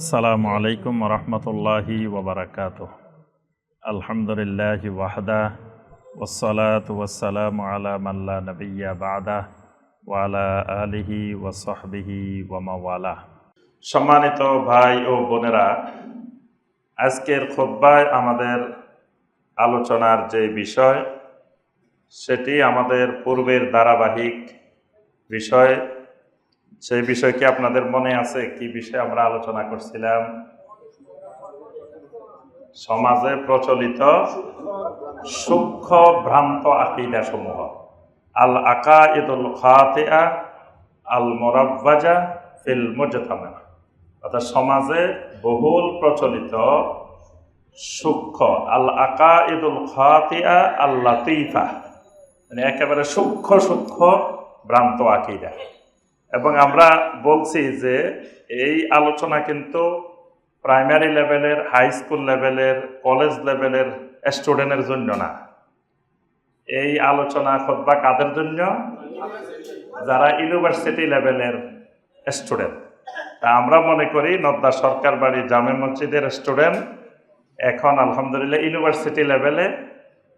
আসসালামু আলাইকুম রহমতুল্লাহি ওবরাকাতুহ। আলহামদুলিল্লাহি ওয়াহদা ওয়াসসালাতু ওয়াসসালামু আলা মান লা নাবিয়্যা বা'দা ওয়া আলা আলিহি ওয়া সাহবিহি ওয়া মাওয়ালা। সম্মানিত ভাই ও বোনেরা, আজকের খুতবায় আমাদের আলোচনার যে বিষয় সেটি আমাদের পূর্বের ধারাবাহিক বিষয়। সেই বিষয় কি আপনাদের মনে আছে? কি বিষয়ে আমরা আলোচনা করছিলাম? সমাজে প্রচলিত সূক্ষ্ম ভ্রান্ত আকীদা সমূহ, আল আকাইদুল খাতিআ আল মুরাওয়াজা ফিল মুজতামা। অর্থাৎ সমাজে বহুল প্রচলিত সূক্ষ্ম আল আকাইদুল খাতিআ আল লাতীফা, মানে একেবারে সূক্ষ্ম ভ্রান্ত আকীদা। এবং আমরা বলছি যে এই আলোচনা কিন্তু প্রাইমারি লেভেলের, হাই স্কুল লেভেলের, কলেজ লেভেলের স্টুডেন্টের জন্য না। এই আলোচনা খুতবা কাদের জন্য? যারা ইউনিভার্সিটি লেভেলের স্টুডেন্ট। তা আমরা মনে করি নদ্দা সরকার বাড়ি জামে মসজিদের স্টুডেন্ট এখন আলহামদুলিল্লাহ ইউনিভার্সিটি লেভেলে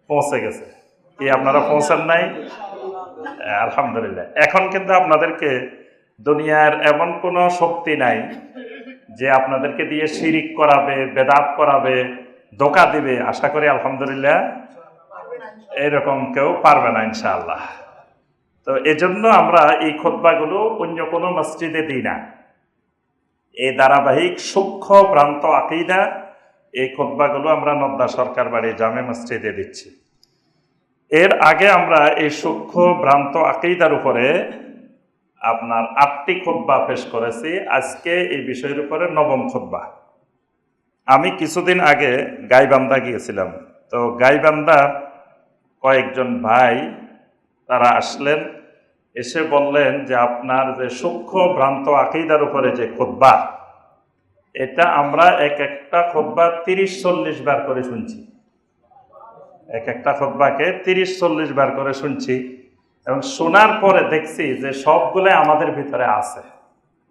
পৌঁছে গেছে। কি আপনারা পৌঁছান নাই? আলহামদুলিল্লাহ। এখন কিন্তু আপনাদেরকে দুনিয়ার এমন কোনো শক্তি নাই যে আপনাদেরকে দিয়ে শিরিক করাবে, বেদাত করাবে, ধোঁকা দিবে। আশা করি আলহামদুলিল্লাহ এরকম কেউ পারবে না ইনশাআল্লাহ। তো এজন্য আমরা এই খুতবাগুলো অন্য কোনো মসজিদে দিই না। এই ধারাবাহিক সূক্ষ্ম ভ্রান্ত আকীদা এই খুতবাগুলো আমরা নদ্দা সরকার বাড়ি জামে মসজিদে দিচ্ছি। এর আগে আমরা এই সূক্ষ্ম ভ্রান্ত আকীদার উপরে আপনার 8টি খুতবা পেশ করেছি। আজকে এই বিষয়ের উপরে 9ম খুতবা। আমি কিছুদিন আগে গাইবান্ধা গিয়েছিলাম। তো গাইবান্ধার কয়েকজন ভাই তারা আসলেন, এসে বললেন যে আপনার যে সূক্ষ্ম ভ্রান্ত আকীদার উপরে যে খুতবা, এটা আমরা এক একটা খুতবা 30-40 বার করে শুনছি। এক একটা খুতবাকে 30-40 বার করে শুনছি এবং শোনার পরে দেখছি যে সবগুলো আমাদের ভিতরে আছে।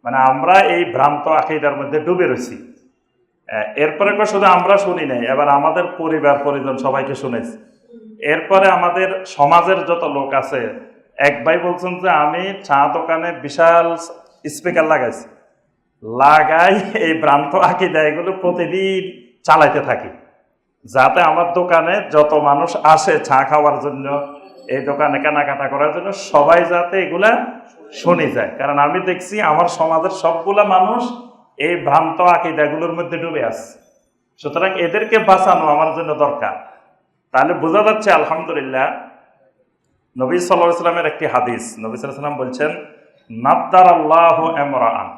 মানে আমরা এই ভ্রান্ত আকীদার মধ্যে ডুবে রয়েছি। এরপরে শুধু আমরা শুনি নাই, এবার আমাদের পরিবার পরিজন সবাইকে শুনেছি। এরপরে আমাদের সমাজের যত লোক আছে, এক ভাই বলছেন যে আমি চা দোকানে বিশাল স্পিকার লাগাই এই ভ্রান্ত আকীদা এগুলো প্রতিদিন চালাইতে থাকি, যাতে আমার দোকানে যত মানুষ আসে চা খাওয়ার জন্য, এই দোকানে কেনাকাটা করার জন্য, সবাই যাতে এগুলা শুনে যায়। কারণ আমি দেখছি আমার সমাজের সবগুলা মানুষ এই ভ্রান্ত আকীদাগুলোর মধ্যে ডুবে আছে। সুতরাং এদেরকে বাঁচানো আমার জন্য দরকার। তাহলে বোঝা যাচ্ছে আলহামদুলিল্লাহ নবী সাল্লাল্লাহু আলাইহি ওয়াসাল্লামের একটি হাদিস। নবী সাল্লাল্লাহু আলাইহি ওয়াসাল্লাম বলছেন, নাদ্দারাল্লাহু ইমরাআন,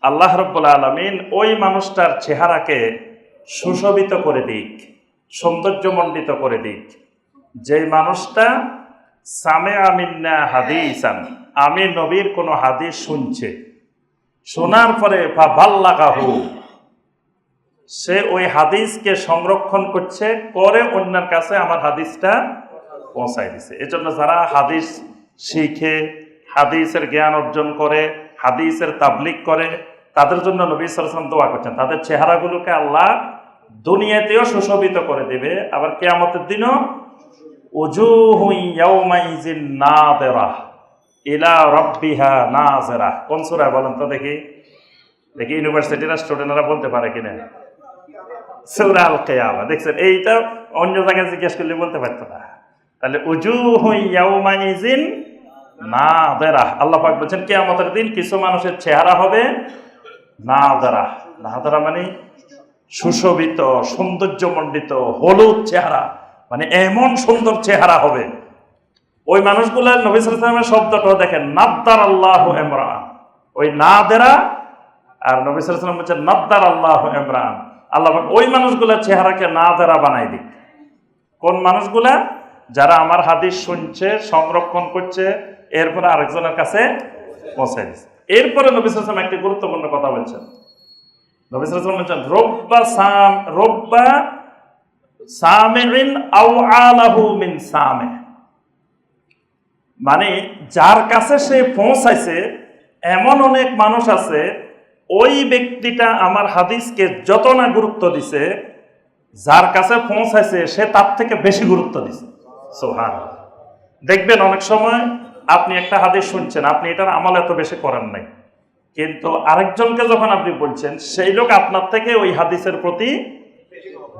আল্লাহ রাব্বুল আলামিন ওই মানুষটার চেহারাকে সুশোভিত করে দিক, সৌন্দর্যমণ্ডিত করে দিক, যে মানুষটা সামিআ মিন্না হাদিসান, আমি নবীর কোনো হাদিস শুনছে, শোনার পরে ফাবাল্লাগাহু, সে ওই হাদিসকে সংরক্ষণ করছে, করে অন্যের কাছে আমার হাদিসটা পৌঁছায় দিছে। এজন্য যারা হাদিস শিখে, হাদিসের জ্ঞান অর্জন করে, হাদিসের তাবলীগ করে, তাদের জন্য নবী সাল্লাল্লাহু আলাইহি ওয়াসাল্লাম দোয়া করছেন তাদের চেহারাগুলোকে আল্লাহ দুনিয়াতেও সুশোভিত করে দেবে, আবার কিয়ামতের দিনও উজুহু ইয়াওমাইজিন নাযিরা ইলা রাব্বিহা নাযিরা। কোন সূরা বলেন তো দেখি? ইউনিভার্সিটির স্টুডেন্টরা বলতে পারে কিনা? সূরা আল কিয়ামা। দেখছেন, এইটা অন্য জায়গায় জিজ্ঞেস করলে বলতে পারতো না। তাহলে উজুহু ইয়াওমাইজিন নাযিরা, আল্লাহ পাক বলছেন কিয়ামতের দিন কিছু মানুষের চেহারা হবে নাযিরা। নাযিরা মানে সুশোভিত, সৌন্দর্যমণ্ডিত, হলুদ চেহারা, মানে এমন সুন্দর চেহারা হবে। ওই মানুষগুলো নবী সাল্লাল্লাহু আলাইহি ওয়াসাল্লামের শব্দটাও দেখেন, নাদ্দারাল্লাহু ইমরাআন, ওই নাদেরা আর নবী সাল্লাল্লাহু আলাইহি ওয়াসাল্লাম বলছেন নাদ্দারাল্লাহু ইমরাআন, আল্লাহ ওই মানুষগুলোর চেহারাকে নাদেরা বানাই দিক। কোন মানুষগুলা? যারা আমার হাদিস শুনছে, সংরক্ষণ করছে, এরপরে আরেকজনের কাছে পৌঁছে দিচ্ছে। এরপরে নবী সাল্লাল্লাহু আলাইহি ওয়াসাল্লাম একটি গুরুত্বপূর্ণ কথা বলছেন। নবী সাল্লাল্লাহু আলাইহি ওয়াসাল্লাম বলছেন রব্বা সামিইন আও আলাহু মিন সামি, মানে যার কাছে সে পৌঁছাইছে এমন অনেক মানুষ আছে ওই ব্যক্তিটা আমার হাদিসকে যত না গুরুত্ব দিছে, যার কাছে পৌঁছাইছে সে তার থেকে বেশি গুরুত্ব দিছে। সুবহানাল্লাহ। দেখবেন অনেক সময় আপনি একটা হাদিস শুনছেন, আপনি এটার আমল এত বেশি করেন নাই, কিন্তু আরেকজনকে যখন আপনি বলছেন, সেই লোক আপনার থেকে ওই হাদিসের প্রতি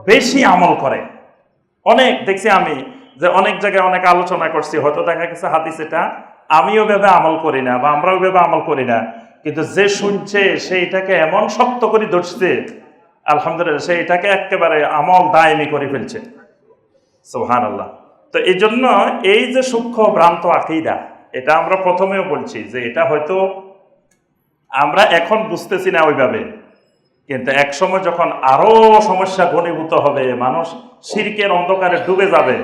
বেশি আমল করে। অনেক দেখছি আমি যে অনেক জায়গায় অনেক আলোচনা করছি, হয়তো দেখা গেছে হাদিস এটা আমিও ভেবে আমল করি না বা আমরাও ভেবে আমল করি না, কিন্তু যে শুনছে সে এটাকে এমন শক্ত করে ধরছে, আলহামদুলিল্লাহ, সে এটাকে একেবারে আমল দায়মি করে ফেলছে। সুবহানাল্লাহ। তো এই জন্য এই যে সূক্ষ্ম ভ্রান্ত আকীদা, এটা আমরা প্রথমেও বলছি যে এটা হয়তো আমরা এখন বুঝতেছি না ওইভাবে, কিন্তু এক সময় যখন আরো সমস্যা ঘনীভূত হবে, মানুষ শিরকের অন্ধকারে ডুবে যাবে,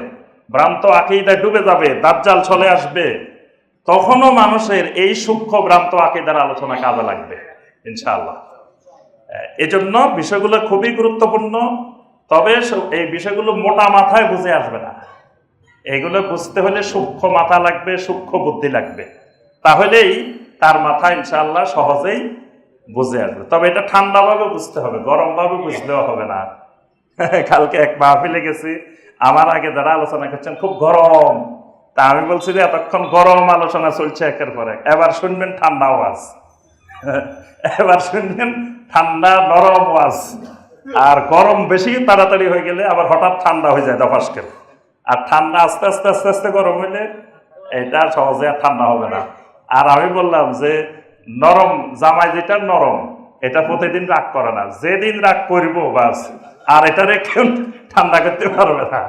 ভ্রান্ত আকীদায় ডুবে যাবে, দাজ্জাল চলে আসবে, তখনও মানুষের এই সূক্ষ্ম ভ্রান্ত আকীদার আলোচনা কাজে লাগবে ইনশাআল্লাহ। এজন্য বিষয়গুলো খুবই গুরুত্বপূর্ণ। তবে এই বিষয়গুলো মোটা মাথায় বুঝে আসবে না, এগুলো বুঝতে হলে সূক্ষ্ম মাথা লাগবে, সূক্ষ্ম বুদ্ধি লাগবে, তাহলেই তার মাথা ইনশাআল্লাহ সহজেই বুঝে আসবে। তবে এটা ঠান্ডাভাবে বুঝতে হবে, গরমভাবে বুঝলেও হবে না। কালকে এক মাহফিলে গেছি, আমার আগে যারা আলোচনা করছেন খুব গরম, তা আমি বলছি যে এতক্ষণ গরম আলোচনা চলছে একের পর এক, এবার শুনবেন ঠান্ডা ওয়াজ, এবার শুনবেন ঠান্ডা নরম ওয়াজ। আর গরম বেশি তাড়াতাড়ি হয়ে গেলে আবার হঠাৎ ঠান্ডা হয়ে যায় দফাসকে, আর ঠান্ডা আস্তে আস্তে আস্তে আস্তে গরম হইলে এটা সহজে আর ঠান্ডা হবে না। আর আমি বললাম যে নরম জামাই যেটা নরম, এটা প্রতিদিন রাগ করে না, যেদিন রাগ করবো বাস, আর এটারে কেউ ঠান্ডা করতে পারবে না।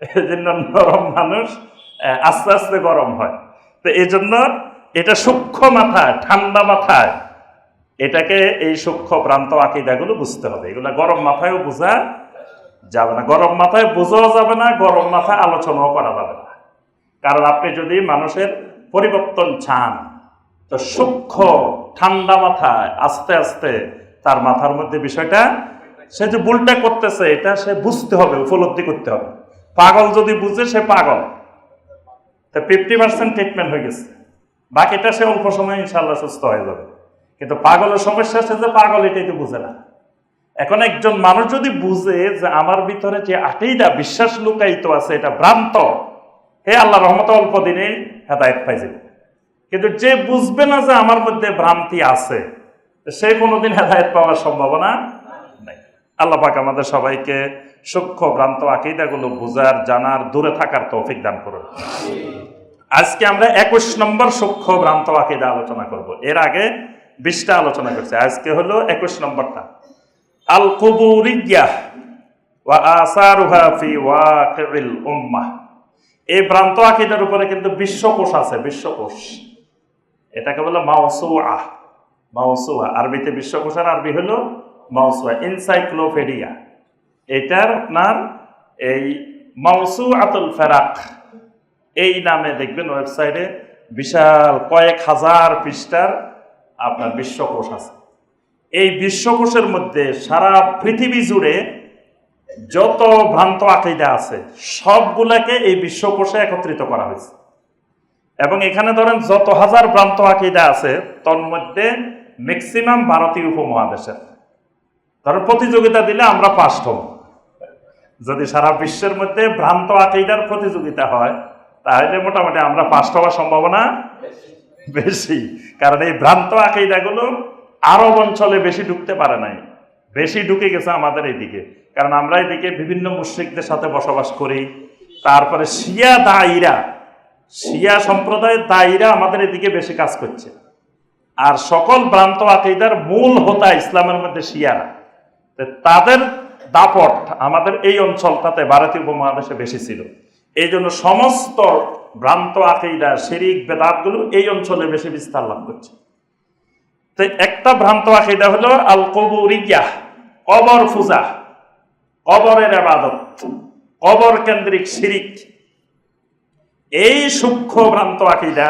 এই জন্য নরম মানুষ আস্তে আস্তে গরম হয়। তো এই জন্য এটা সূক্ষ্ম মাথায়, ঠান্ডা মাথায় এটাকে এই সূক্ষ্ম ভ্রান্ত আকীদাগুলো বুঝতে হবে। এগুলা গরম মাথায়ও বোঝা যাবে না, গরম মাথায় বোঝাও যাবে না, গরম মাথায় আলোচনাও করা যাবে না। কারণ আপনি যদি মানুষের পরিবর্তন চান, তো সূক্ষ্ম ঠান্ডা মাথায় আস্তে আস্তে তার মাথার মধ্যে বিষয়টা, সে যে ভুলটা করতেছে এটা সে বুঝতে হবে, উপলব্ধি করতে হবে। পাগল যদি বুঝে সে পাগল, তো 50% ট্রিটমেন্ট হয়ে গেছে, বাকিটা সে অল্প সময় ইনশাআল্লাহ সুস্থ হয়ে যাবে। কিন্তু পাগলের সমস্যা আছে যে পাগল এটাই তো বুঝে না। এখন একজন মানুষ যদি বুঝে যে আমার ভিতরে যে আকীদা, বিশ্বাস লুকায়িত আছে, এটা ভ্রান্ত, হে আল্লাহ রহমতে অল্প দিনে হেদায়েত পাই যাবে। কিন্তু যে বুঝবে না যে আমার মধ্যে ভ্রান্তি আছে, সে কোনোদিন হেদায়েত পাওয়ার সম্ভাবনা নাই। আল্লাহ পাক আমাদের সবাইকে সূক্ষ্ম ভ্রান্ত আকীদাগুলো বুঝার, জানার, দূরে থাকার তৌফিক দান করুন। আজকে আমরা 21 নম্বর সূক্ষ্ম ভ্রান্ত আকীদা আলোচনা করব। এর আগে 20টা আলোচনা করছি, আজকে হলো 21 নম্বরটা, আল কুবুরিয়্যাহ ওয়া আসারুহা ফি ওয়াকিল উম্মাহ। এই ভ্রান্ত আকীদার উপরে কিন্তু বিশ্বকোষ আছে, বিশ্বকোষ, এটাকে বলে মাওসুআহ। মাওসুআহ আরবিতে বিশ্বকোষের আরবি হলো মাওসুআহ, এনসাইক্লোপিডিয়া। এটার আপনার এই মাওসুআতুল ফারাক এই নামে দেখবেন ওয়েবসাইটে বিশাল কয়েক হাজার পৃষ্ঠার আপনার বিশ্বকোষ আছে। এই বিশ্বকোষের মধ্যে সারা পৃথিবী জুড়ে যত ভ্রান্ত আকীদা আছে সবগুলাকে এই বিশ্বকোষে একত্রিত করা হয়েছে। এবং এখানে ধরেন যত হাজার ভ্রান্ত আকীদা আছে, তন্মধ্যে ম্যাক্সিমাম ভারতীয় উপমহাদেশের। ধরেন প্রতিযোগিতা দিলে আমরা ফার্স্ট হব। যদি সারা বিশ্বের মধ্যে ভ্রান্ত আকীদার প্রতিযোগিতা হয়, তাহলে মোটামুটি আমরা ফার্স্ট হওয়ার সম্ভাবনা বেশি। কারণ এই ভ্রান্ত আকীদাগুলো আরব অঞ্চলে বেশি ঢুকতে পারে নাই, বেশি ঢুকে গেছে আমাদের এইদিকে। কারণ আমরা এদিকে বিভিন্ন মুশরিকদের সাথে বসবাস করি, তারপরে শিয়া দায়ীরা, শিয়া সম্প্রদায়ের দায়ীরা আমাদের এদিকে বেশি কাজ করছে। আর সকল ভ্রান্ত আকীদার মূল হোতা ইসলামের মধ্যে শিয়ারা, তাদের দাপট আমাদের এই অঞ্চলটাতে, ভারতীয় উপমহাদেশে বেশি ছিল। এই জন্য সমস্ত ভ্রান্ত আকীদা, শিরিক, বেদাতগুলো এই অঞ্চলে বেশি বিস্তার লাভ করছে। তো একটা ভ্রান্ত আকীদা হলো আল কুবুরিয়্যাহ, কবর পূজা, কবরের ইবাদত, কবর কেন্দ্রিক শিরিক। এই সূক্ষ্ম ভ্রান্ত আকীদা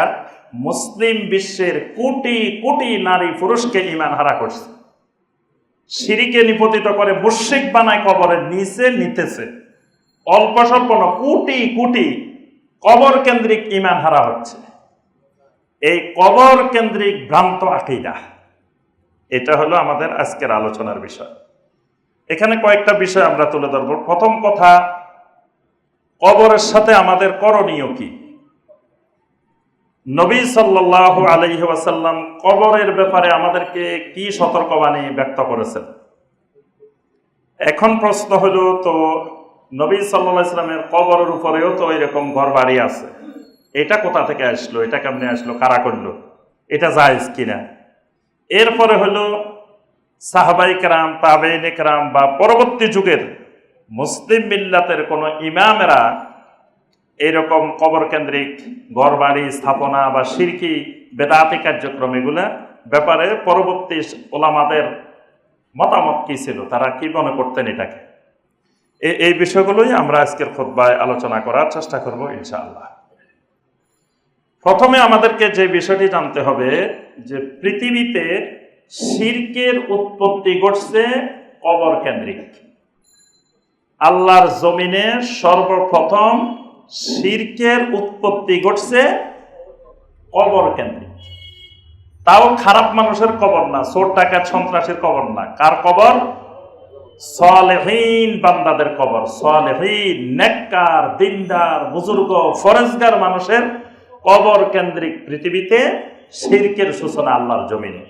মুসলিম বিশ্বের কোটি কোটি নারী পুরুষকে ঈমান হারা করছে। শিরিকে নিপতিত করে মুশরিক বানায়, কবরের নিচে নিতেছে। অল্প স্বল্প না, কোটি কোটি কবর কেন্দ্রিক ঈমান হারা হচ্ছে। এই কবর কেন্দ্রিক ভ্রান্ত আকীদা, এটা হলো আমাদের আজকের আলোচনার বিষয়। এখানে কয়েকটা বিষয় আমরা তুলে ধরব। প্রথম কথা, কবরের সাথে আমাদের করণীয় কি? নবী সাল্লাল্লাহু আলাইহি ওয়াসাল্লাম কবরের ব্যাপারে আমাদেরকে কি সতর্কবাণী ব্যক্ত করেছেন। এখন প্রশ্ন হলো, তো নবী সাল্লাল্লাহু আলাইহি ওয়াসাল্লামের কবরের উপরেও তো এরকম ঘর বাড়ি আছে, এটা কোথা থেকে আসলো, এটা কেমনে আসলো, কারা করলো, এটা জায়েজ কিনা? এরপরে হলো সাহাবায়ে কেরাম, তাবেঈনে কেরাম বা পরবর্তী যুগের মুসলিম মিল্লাতের কোন ইমামেরা এইরকম কবর কেন্দ্রিক ঘর বাড়ি স্থাপনা বা শিরকি বেদাতি কার্যক্রম এগুলা ব্যাপারে পরবর্তী ওলামাদের মতামত কি ছিল, তারা কি মনে করতেন এটাকে। এই বিষয়গুলোই আমরা আজকের খুতবায় আলোচনা করার চেষ্টা করব ইনশাআল্লাহ। প্রথমে আমাদেরকে যে বিষয়টি জানতে হবে যে পৃথিবীতে শিরকের উৎপত্তি ঘটছে কবর কেন্দ্রিক। আল্লাহর জমিনে সর্বপ্রথম শিরকের উৎপত্তি ঘটছে কবর কেন্দ্রিক। তাও খারাপ মানুষের কবর না, চোর ডাকাত সন্ত্রাসীর কবর না। কার কবর? সালেহীন বান্দাদের কবর। সালেহীন, নেককার, দিনদার, বুজুর্গ, ফরেজগার মানুষের কবর কেন্দ্রিক পৃথিবীতে শিরকের সূচনা আল্লাহর জমিনে।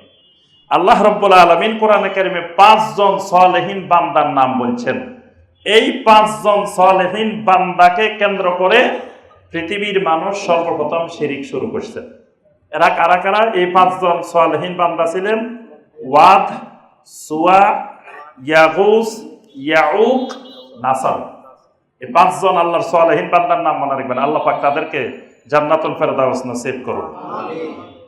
আল্লাহ রাব্বুল আলামিন কোরআনে কারিমে 5 জন সালেহীন বান্দার নাম বলছেন। এই 5 জন সালেহীন বান্দাকে কেন্দ্র করে পৃথিবীর মানুষ সর্বপ্রথম শিরিক শুরু করছে। এরা কারা কারা? এই 5 জন সালেহীন বান্দা ছিলেন ওয়াদ, সুয়া, ইয়াগুস, ইয়াউক, নাসার। এই 5 জন আল্লাহর সালেহীন বান্দার নাম মনে রাখবেন। আল্লাহ পাক তাদেরকে জান্নাতুল ফেরদাউস নসিব করুন।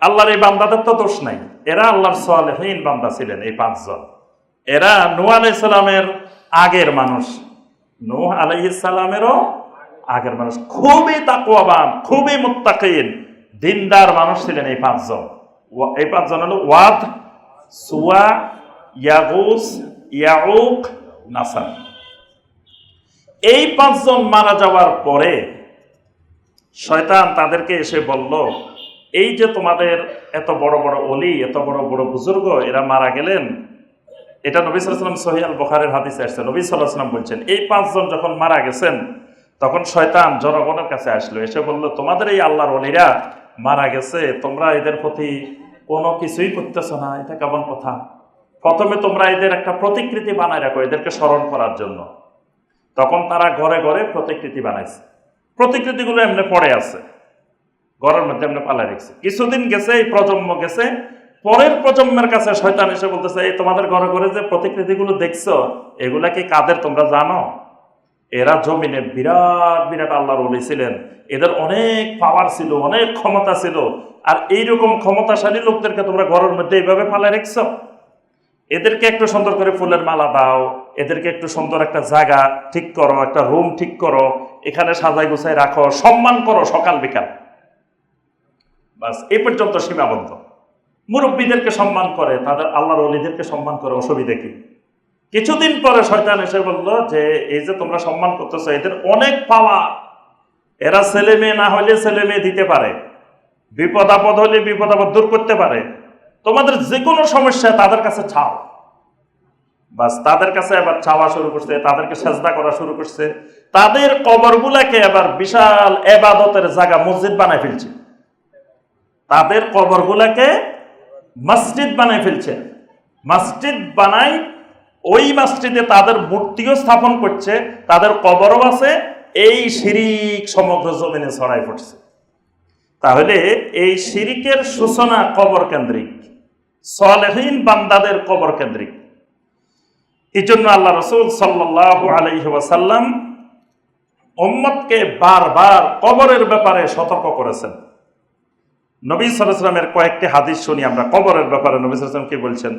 আল্লাহর এই বান্দাদের তো দোষ নাই, এরা আল্লাহর সালেহীন বান্দা ছিলেন। এই 5 জন এরা নূহ আলাইহিস সালামের আগের মানুষ, নূহ আলাইহিস সালামেরও আগের মানুষ। খুবই তাকওয়াবান, খুবই মুত্তাকিন, দিনদার মানুষ ছিলেন এই 5 জন। এই 5 জন হলো ওয়াদ, সুয়া, ইয়াগুস, ইয়াউক, নাসার। এই 5 জন মারা যাওয়ার পরে শয়তান তাদেরকে এসে বলল, এই যে তোমাদের এত বড় বড় ওলি, এত বড় বড় বুজুর্গ, এরা মারা গেলেন। এটা নবী সাল্লাল্লাহু আলাইহি ওয়াসাল্লাম সহিহ আল বুখারীর হাদিসে আসছে। নবী সাল্লাল্লাহু আলাইহি ওয়াসাল্লাম বলছেন, এই 5 জন যখন মারা গেছেন তখন শয়তান জনগণের কাছে আসলো, এসে বলল, তোমাদের এই আল্লাহর ওলিরা মারা গেছে, তোমরা এদের প্রতি কোনো কিছুই করতেছ না, এটা কেমন কথা? প্রথমে তোমরা এদের একটা প্রতিকৃতি বানায় রাখো এদেরকে স্মরণ করার জন্য। তখন তারা ঘরে ঘরে প্রতিকৃতি বানাইছে। প্রতিকৃতিগুলো এমনি পড়ে আছে, ঘরের মধ্যে এমনি পালা রেখেছে। কিছুদিন গেছে, এই প্রজন্ম গেছে, পরের প্রজন্মের কাছে শয়তান এসে বলতেছে, এই তোমাদের ঘরে ঘরে যে প্রতিকৃতিগুলো দেখছো, এগুলা কি কাদের তোমরা জানো? এরা জমিনে বিরাট বিরাট আল্লাহর ওলি ছিলেন, এদের অনেক পাওয়ার ছিল, অনেক ক্ষমতা ছিল। আর এইরকম ক্ষমতাশালী লোকদেরকে তোমরা ঘরের মধ্যে এইভাবে পালা রেখছো। এদেরকে একটু সুন্দর করে ফুলের মালা দাও, এদেরকে একটু সুন্দর একটা জায়গা ঠিক করো, একটা রুম ঠিক করো, এখানে সাজাই গুছাই রাখো, সম্মান করো সকাল বিকাল। বাস এই পর্যন্ত সীমাবদ্ধ। মুরব্বীদেরকে সম্মান করে, তাদের আল্লাহর ওলিদেরকে সম্মান করে, অসুবিধা কি? কিছুদিন পরে শয়তান এসে বলল যে এই যে তোমরা সম্মান করতেছো, এদের অনেক পাওয়া, এরা ছেলে মেয়ে না হলে ছেলে মেয়ে দিতে পারে, বিপদ আপদ হলে বিপদ আপদ দূর করতে পারে, তোমাদের যে কোনো সমস্যা তাদের কাছে চাও। বাস তাদের কাছে এবার চাওয়া শুরু করছে, তাদেরকে সেজদা করা শুরু করছে। তাদের কবরগুলাকে এবার বিশাল ইবাদতের জায়গা, মসজিদ বানায় ফেলছে। তাদের কবরগুলাকে মসজিদ বানায় ফেলছে। মসজিদ বানাই, ওই মসজিদে তাদের মূর্তিও স্থাপন করছে, তাদের কবরও আছে। এই শিরিক সমগ্র জমিনে ছড়াই পড়ছে। তাহলে এই শিরিকের সূচনা কবর কেন্দ্রিক, সালেহীন বান্দাদের কবর কেন্দ্রিক। এই জন্য আল্লাহ রাসূল সাল্লাল্লাহু আলাইহি ওয়াসাল্লাম উম্মতকে বারবার কবরের ব্যাপারে সতর্ক করেছেন। নবী সাল্লাল্লাহু আলাইহি ওয়াসাল্লামের কয়েকটি হাদিস শুনি আমরা কবরের ব্যাপারে। নবী সাল্লাল্লাহু আলাইহি ওয়াসাল্লাম কি বলছেন?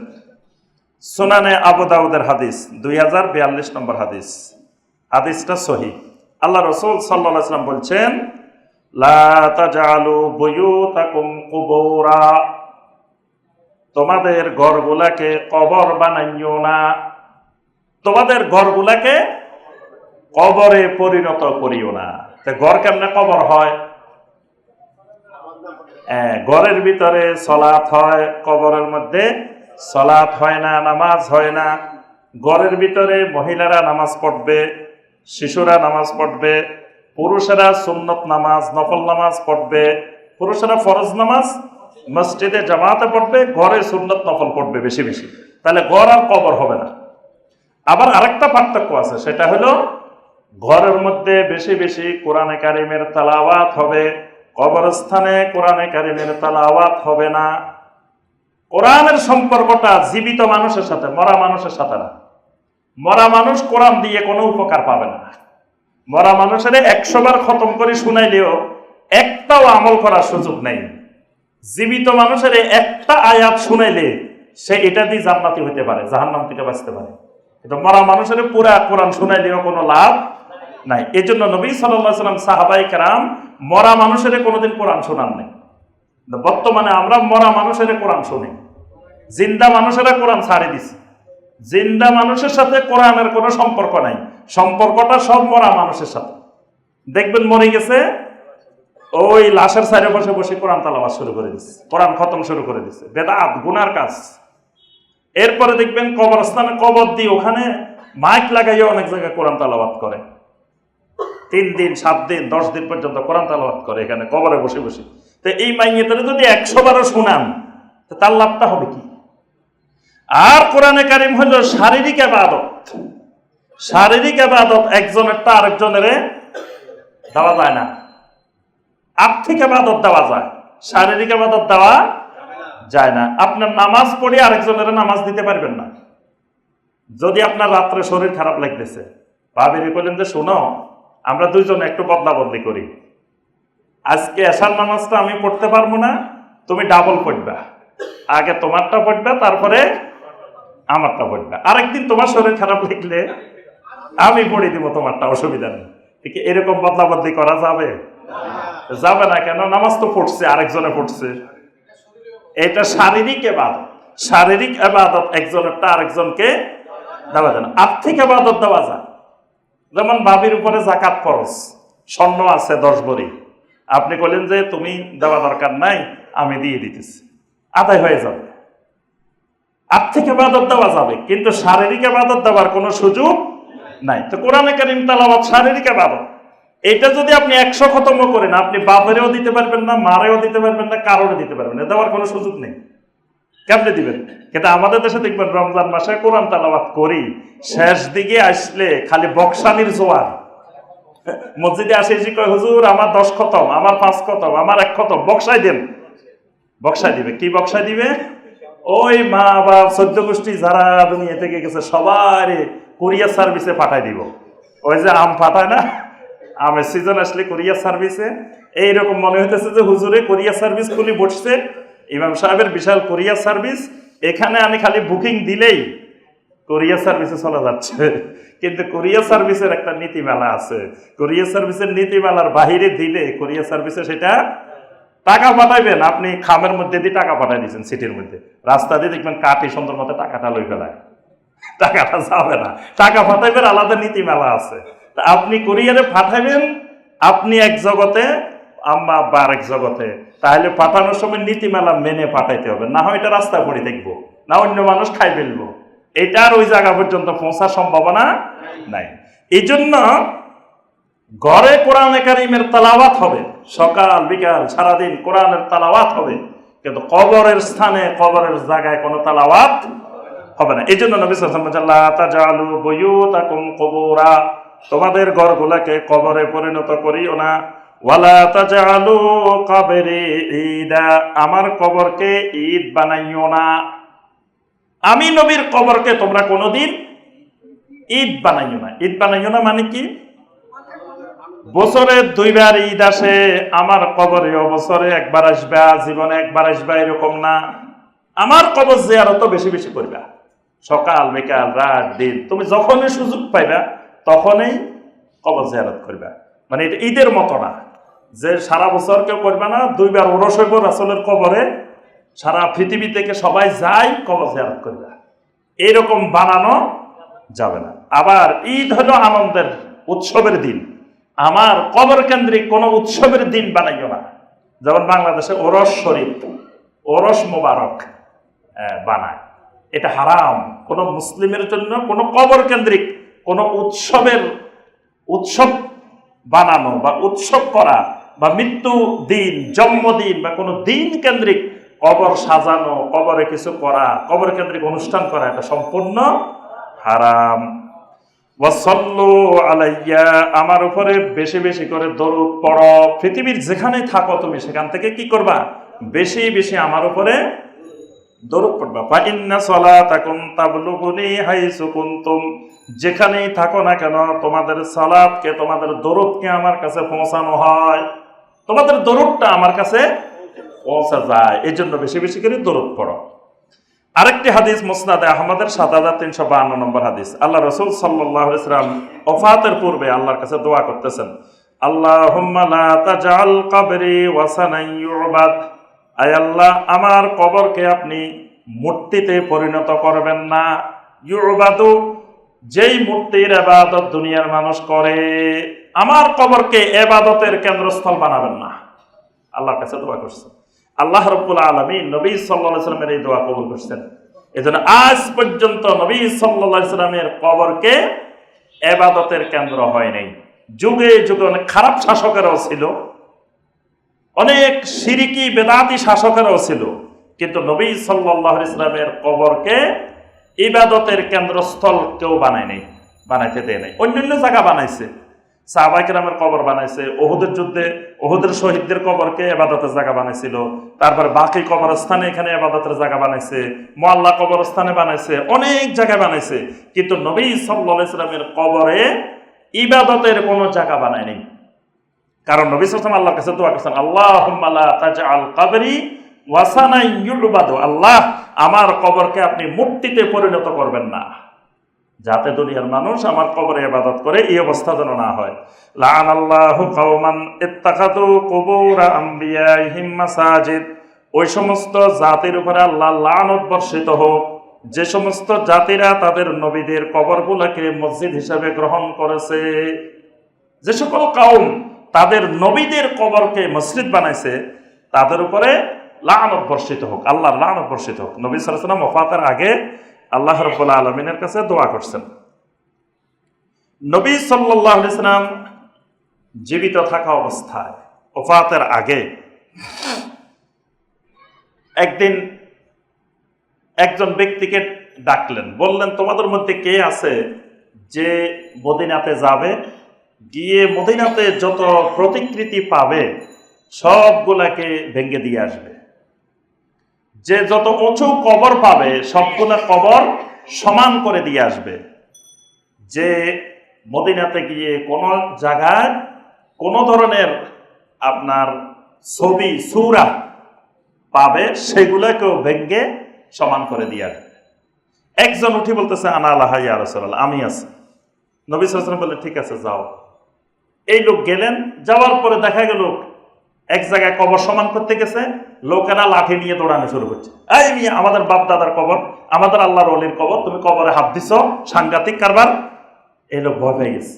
সুনানে আবু দাউদের হাদিস, 2042 নম্বর হাদিস। হাদিসটা সহিহ। আল্লাহ রাসূল সাল্লাল্লাহু আলাইহি ওয়াসাল্লাম বলছেন, লা তাজআলু বুয়ুতাকুম কুবুরা, তোমাদের ঘরগুলাকে কবর বানাইও না, তোমাদের ঘরগুলাকে কবরে পরিণত করিও না। তো ঘর কেমনে কবর হয়? ঘরের ভিতরে সালাত হয়, কবরের মধ্যে সালাত হয় না, নামাজ হয় না। ঘরের ভিতরে মহিলারা নামাজ পড়বে, শিশুরা নামাজ পড়বে, পুরুষেরা সুন্নত নামাজ নফল নামাজ পড়বে, পুরুষেরা ফরজ নামাজ মসজিদে জামাতে পড়বে, ঘরে সুন্নত নফল পড়বে বেশি বেশি, তাহলে ঘর আর কবর হবে না। আবার আরেকটা পার্থক্য আছে, সেটা হলো ঘরের মধ্যে বেশি বেশি কোরআনে কারিমের তেলাওয়াত হবে, কবরস্থানে কোরআনে কারিমের তেলাওয়াত হবে না। কোরআনের সম্পর্কটা জীবিত মানুষের সাথে, মরা মানুষের সাথে না। মরা মানুষ কোরআন দিয়ে কোনো উপকার পাবে না। মরা মানুষের 100 বার খতম করে শুনাইলেও একটাও আমল করার সুযোগ নেই। জীবিত মানুষের একটা আয়াত শুনাইলে সে এটা দিয়ে জান্নাতি হইতে পারে, জাহান্নাম থেকে বাঁচতে পারে। কিন্তু মরা মানুষের পুরা কোরআন শুনাইলেও কোনো লাভ নাই। এই জন্য নবী সাল্লাল্লাহু আলাইহি ওয়াসাল্লাম, সাহাবায়ে কেরাম মরা মানুষের কোনোদিন কোরআন শোনান নাই। বর্তমানে আমরা মরা মানুষের কোরআন শুনি, জিন্দা মানুষেরা কোরআন ছাড়ে দিছে। জিন্দা মানুষের সাথে কোরআনের কোনো সম্পর্ক নাই, সম্পর্কটা সব মরা মানুষের সাথে। দেখবেন মরে গেছে, ওই লাশের চারিপাশে বসে কোরআন তেলাওয়াত শুরু করে দিচ্ছে, কোরআন খতম শুরু করে দিচ্ছে, বেদাত গুনার কাজ। এরপরে দেখবেন কবরস্থানে কবর দিয়ে ওখানে মাইক লাগাইয়া অনেক জায়গায় কোরআন তেলাওয়াত করে, 3 দিন 7 দিন 10 দিন পর্যন্ত কোরআন তেলাওয়াত করে এখানে কবরে বসে বসে। তো এই মাইয়েটারে যদি 100 বারও শুনান তার লাভটা হবে কি? আর কোরআনে কারিম হলো শারীরিক ইবাদত। শারীরিক ইবাদত একজনেরটা আরেকজনের দেওয়া যায় না। আর্থিক ইবাদত দেওয়া যায়, শারীরিক ইবাদত দেওয়া যায় না। আপনার নামাজ পড়ে আরেকজনের নামাজ দিতে পারবেন না। যদি আপনার রাত্রে শরীর খারাপ লাগতেছে, ভাবিরে বললেন যে শোনো, আমরা দুইজন একটু বদলা বদলি করি, আজকে এশার নামাজটা আমি পড়তে পারবো না, তুমি ডাবল পড়বা, আগে তোমারটা পড়বা তারপরে আমারটা পড়বা। আরেকদিন তোমার শরীর খারাপ লাগলে আমি পড়ে দিব তোমারটা, অসুবিধা নেই। ঠিক এরকম বদলা বদলি করা যাবে? যাবে না। কেন? নামাজ তো পড়ছে, আরেকজনে পড়ছে। এটা শারীরিক ইবাদত। শারীরিক ইবাদত একজনেরটা আরেকজনকে দেওয়া যায় না। আর্থিক ইবাদত দেওয়া যায়। যেমন বাবির উপরে যাকাত ফরজ, স্বর্ণ আছে 10 ভরি, আপনি বললেন যে তুমি দেওয়া দরকার নাই, আমি দিয়ে দিতেছি, আদায় হয়ে যাবে। আর্থিক ইবাদত দেওয়া যাবে, কিন্তু শারীরিক ইবাদত দেওয়ার কোনো সুযোগ নাই। তো কোরআনে কারীম তেলাওয়াত শারীরিক ইবাদত। এটা যদি আপনি 100 খতম করেন, আপনি বাপেরও দিতে পারবেন না, মারেও দিতে পারবেন না, কারোর দিতে পারবেন না, দেওয়ার কোনো সুযোগ নেই। কেমনে দিবেন? কিন্তু আমাদের দেশে দেখবেন রমজান মাসে কোরআন তেলাওয়াত করি, শেষ দিকে আসলে খালি বকশানির জোয়ার। মসজিদে আসে যে কয়, হুজুর আমার 10 খতম, আমার 5 খতম, আমার 1 খতম, বকশাই দেন। বকশাই দিবে। কি বকশাই দিবে? ওই মা বাপ 14 গোষ্ঠী যারা দুনিয়া থেকে গেছে সবার কুরিয়ার সার্ভিসে পাঠাই দিব। ওই যে আম পাঠায় না, আমের সিজন আসলে কুরিয়ার সার্ভিসে, এইরকম মনে হইতেছে যে হুজুরে কুরিয়ার সার্ভিস খুলি বসছে, ইমাম সাহেবের বিশাল কুরিয়ার সার্ভিস, এখানে আমি খালি বুকিং দিলেই কুরিয়ার সার্ভিসে চলে যাচ্ছে। কিন্তু কুরিয়ার সার্ভিসের একটা নীতিমালা আছে। কুরিয়ার সার্ভিসের নীতিমালার বাহিরে দিলে কুরিয়ার সার্ভিসে সেটা টাকা পাঠাইবেন, আপনি খামের মধ্যে দিয়ে টাকা পাঠাই দিচ্ছেন, সিটির মধ্যে, রাস্তা দিয়ে দেখবেন কাটি সুন্দর মতো টাকাটা লই ফেলায়, টাকাটা যাবে না। টাকা পাঠাইবেন, আলাদা নীতিমালা আছে। তা আপনি কুরিয়ারে পাঠাবেন, আপনি এক জগতে, আম্মা আব্বা আরেক জগতে, তাহলে পাঠানোর সময় নীতিমালা মেনে পাঠাইতে হবে, না হয় এটা রাস্তায় পড়ে দেখবো, না অন্য মানুষ খাই ফেলবো, এটার ওই জায়গা পর্যন্ত পৌঁছার সম্ভাবনা নাই। এই জন্য ঘরে কোরআনে কারীমের তেলাওয়াত হবে, সকাল বিকাল সারাদিন কোরআনের তেলাওয়াত হবে, কিন্তু কবরের স্থানে, কবরের জায়গায় কোনো তেলাওয়াত হবে না। এই জন্য নবী সাল্লাল্লাহু আলাইহি ওয়াসাল্লাম, লা তাজালু বুয়ুতাকুম কুবুরা, তোমাদের ঘরগুলোকে কবরে পরিণত করিও না। ওয়ালা তাজালু কবরি ঈদা, আমার কবরকে ঈদ বানাইও না। আমি নবীর কবরকে তোমরা কোনোদিন ঈদ বানাইও না। ঈদ বানাইও না মানে কি? বছরে 2 বার ঈদ আসে, আমার কবরেও বছরে 1 বার আসবা, জীবনে 1 বার আসবা, এরকম না। আমার কবর জিয়ারত বেশি বেশি করবা, সকাল বিকাল রাত দিন, তুমি যখনই সুযোগ পাইবা তখনই কবর জিয়ারত করবা। মানে এটা ঈদের মতো না যে সারা বছর কেউ করবে না, 2 বার ওরস হইব রাসূলের কবরে, সারা পৃথিবী থেকে সবাই যায় কবর জিয়ারত করবে, এরকম বানানো যাবে না। আবার ঈদ হলো আনন্দের উৎসবের দিন, আমার কবর কেন্দ্রিক কোন উৎসবের দিন বানাইও না। যেমন বাংলাদেশে ওরস শরীফ, ওরস মোবারক বানায়, এটা হারাম। কোনো মুসলিমের জন্য কোনো কবর কেন্দ্রিক কোনো উৎসব বানানো বা উৎসব করা বা মৃত্যু দিন, জন্মদিন বা কোনো দিন কেন্দ্রিক কবর সাজানো, কবরে কিছু করা, কবর কেন্দ্রিক অনুষ্ঠান করা, এটা সম্পূর্ণ হারাম। ওয়াসাল্লু আলাইয়া, আমার উপরে বেশি বেশি করে দরুদ পড়ো। পৃথিবীর যেখানে থাকো তুমি সেখান থেকে কি করবা? বেশি বেশি আমার উপরে দরুদ পড়বা। ফা ইন্না সালাতাকুম তাবলুগুনি হাইসু কুনতুম, যেখানেই থাকো না কেন তোমাদের সালাতকে, তোমাদের দরুদকে আমার কাছে পৌঁছানো হয়, তোমাদের দরুদটা আমার কাছে পৌঁছা যায়। এই জন্য বেশি বেশি করে দরুদ পড়ো। আরেকটি হাদিস মুসনাদে আহমদের ৭৩৫২ নম্বর হাদিস, আল্লাহ রাসূল সাল্লাল্লাহু আলাইহি ওয়াসাল্লাম ওফাতের পূর্বে আল্লাহর কাছে দোয়া করতেছেন, আল্লাহুম্মা লা তাজআল কবরি ওয়াসানান ইউবাদ, আয় আল্লাহ আমার কবরকে আপনি মূর্তিতে পরিণত করবেন না। ইউবাদু, যেই মূর্তির ইবাদত দুনিয়ার মানুষ করে, আমার কবরকে ইবাদতের কেন্দ্রস্থল বানাবেন না। আল্লাহর কাছে দোয়া করছেন। আল্লাহ রাব্বুল আলামিন নবী সাল্লাল্লাহু আলাইহি ওয়াসাল্লামের এই দোয়া কবুল করছেন। এজন্য আজ পর্যন্ত নবী সাল্লাল্লাহু আলাইহি ওয়াসাল্লামের কবরকে ইবাদতের কেন্দ্র হয় নাই। যুগে যুগে অনেক খারাপ শাসকেরাও ছিল, অনেক শিরকি বেদাতি শাসকেরাও ছিল, কিন্তু নবী সাল্লাল্লাহু আলাইহি ওয়াসাল্লামের কবরকে ইবাদতের কেন্দ্রস্থল কেউ বানায় নাই, বানাইতে দেয় নাই। অন্যান্য জায়গা বানাইছে, সাহাবায়ে কেরামের কবর বানাইছে, ওহুদের যুদ্ধে ওহুদের শহীদদের কবরকে ইবাদতের জায়গা বানাইছিল, তারপর বাকি কবরস্থানে এখানে ইবাদতের জায়গা বানাইছে, মুআল্লা কবরস্থানে বানাইছে, অনেক জায়গায় বানাইছে, কিন্তু নবী সাল্লাল্লাহু আলাইহি ওয়াসাল্লামের কবরে ইবাদতের কোনো জায়গা বানায় নাই। কারণ নবী সাল্লাল্লাহু আলাইহি ওয়াসাল্লাম আল্লাহর কাছে দোয়া করেছেন, আল্লাহুম্মা লা তাজআল কবরি ওয়াসানান ইউবাদু, আল্লাহ আমার কবরকে আপনি মূর্তিতে পরিণত করবেন না, যাতে দুনিয়ার মানুষ আমার কবরে ইবাদত করে, এই অবস্থা যেন না হয়। লাআনাল্লাহু কওমান ইত্তাখাযু কুবুর আমবিয়াইহিম মাসাজিদ, ওই সমস্ত জাতির উপরে আল্লাহ লানত বর্ষিত হোক যে সমস্ত জাতিরা তাদের নবীদের কবরগুলোকে মসজিদ হিসেবে গ্রহণ করেছে। যে সকল কওম তাদের নবীদের কবরকে মসজিদ বানাইছে তাদের উপরে লানত বর্ষিত হোক, আল্লাহর লানত বর্ষিত হোক। নবী সাল্লাল্লাহু আলাইহি ওয়াসাল্লাম ওফাতের আগে আল্লাহ রাব্বুল আলামিনের কাছে দোয়া করছেন। নবী সাল্লাল্লাহু আলাইহি ওয়াসাল্লাম জীবিত থাকা অবস্থায় ওফাতের আগে একদিন একজন ব্যক্তিকে ডাকলেন, বললেন, তোমাদের মধ্যে কে আছে যে মদিনাতে যাবে, গিয়ে মদিনাতে যত প্রতিকৃতি পাবে সবগুলাকে ভেঙে দিয়ে আসবে, যে যত উঁচু কবর পাবে সবগুলা কবর সমান করে দিয়ে আসবে, যে মদিনাতে গিয়ে কোন জায়গায় কোন ধরনের আপনার ছবি সূরা পাবে সেগুলাকেও ভেঙে সমান করে দিয়ে আসবে। একজন উঠি বলতেছে, আনা লাহা ইয়া রাসূলুল্লাহ, আমি আছি। নবী সাল্লাল্লাহু আলাইহি ওয়াসাল্লাম বললেন, ঠিক আছে যাও। এই লোক গেলেন, যাওয়ার পরে দেখা গেল এক জায়গায় কবর সমান করতে গেছে, লোকেরা লাঠি নিয়ে দৌড়ানো শুরু করছে, এই মিয়া আমাদের বাপ দাদার কবর, আমাদের আল্লাহর ওলির কবর, তুমি কবরে হাত দিছো, সাংঘাতিক কারবার। এই লোক ভয় পেয়ে গেছে।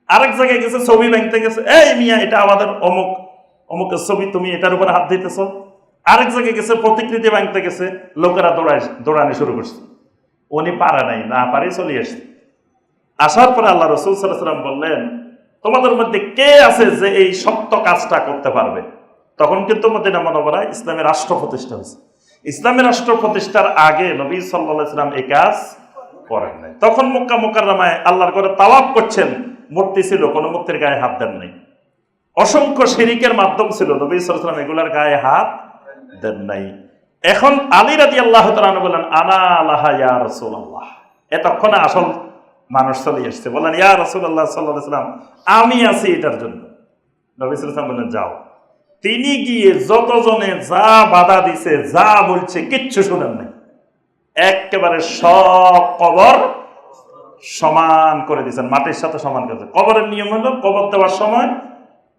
আরেক জায়গায় গেছে, ছবি ভাঙতে গেছে, এই মিয়া এটা আমাদের অমুক অমুকের ছবি, তুমি এটার উপরে হাত দিতেছ। আরেক জায়গায় গেছে, প্রতিকৃতি ভাঙতে গেছে, লোকেরা দৌড়ানো শুরু করছে। উনি পারে নাই, না পারে চলে আসছে। আসার পরে আল্লাহ রাসূল সাল্লাল্লাহু আলাইহি ওয়াসাল্লাম বললেন, তোমাদের মধ্যে কে আছে যে এই শক্ত কাজটা করতে পারবে? তখন কিন্তু মদিনা মুনাওয়ারায় ইসলামের রাষ্ট্র প্রতিষ্ঠা হয়েছে। ইসলামের রাষ্ট্র প্রতিষ্ঠার আগে নবী সাল্লাল্লাহু আলাইহি ওয়াসাল্লাম এই কাজ করেন নাই। তখন মক্কা মুকাররমায় আল্লাহর ঘরে তাওয়াফ করছেন, মূর্তি ছিল, কোনো মূর্তির গায়ে হাত দেন নাই। অসংখ্য শিরিকের মাধ্যম ছিল, নবী সাল্লাল্লাহু আলাইহি ওয়াসাল্লাম এগুলার গায়ে হাত দেন নাই। এখন আলী রাদিয়াল্লাহু তাআলা আনহু বলেন, আনা লাহা ইয়া রাসূলুল্লাহ। এতক্ষণে আসল মানুষ চলে এসছে, বলেন, ইয়া রাসূলুল্লাহ সাল্লাল্লাহু আলাইহি ওয়াসাল্লাম, আমি আছি এটার জন্য। নবী সাল্লাল্লাহু আলাইহি ওয়াসাল্লাম বললেন, যাও। তিনি গিয়ে যতজনে যা বাধা দিছে, যা বলছে, কিচ্ছু শুনেন নাই। একেবারে সব কবর সমান করে দিয়েছেন, মাটির সাথে সমান করেছে। কবরের নিয়ম হলো, কবর দেওয়ার সময়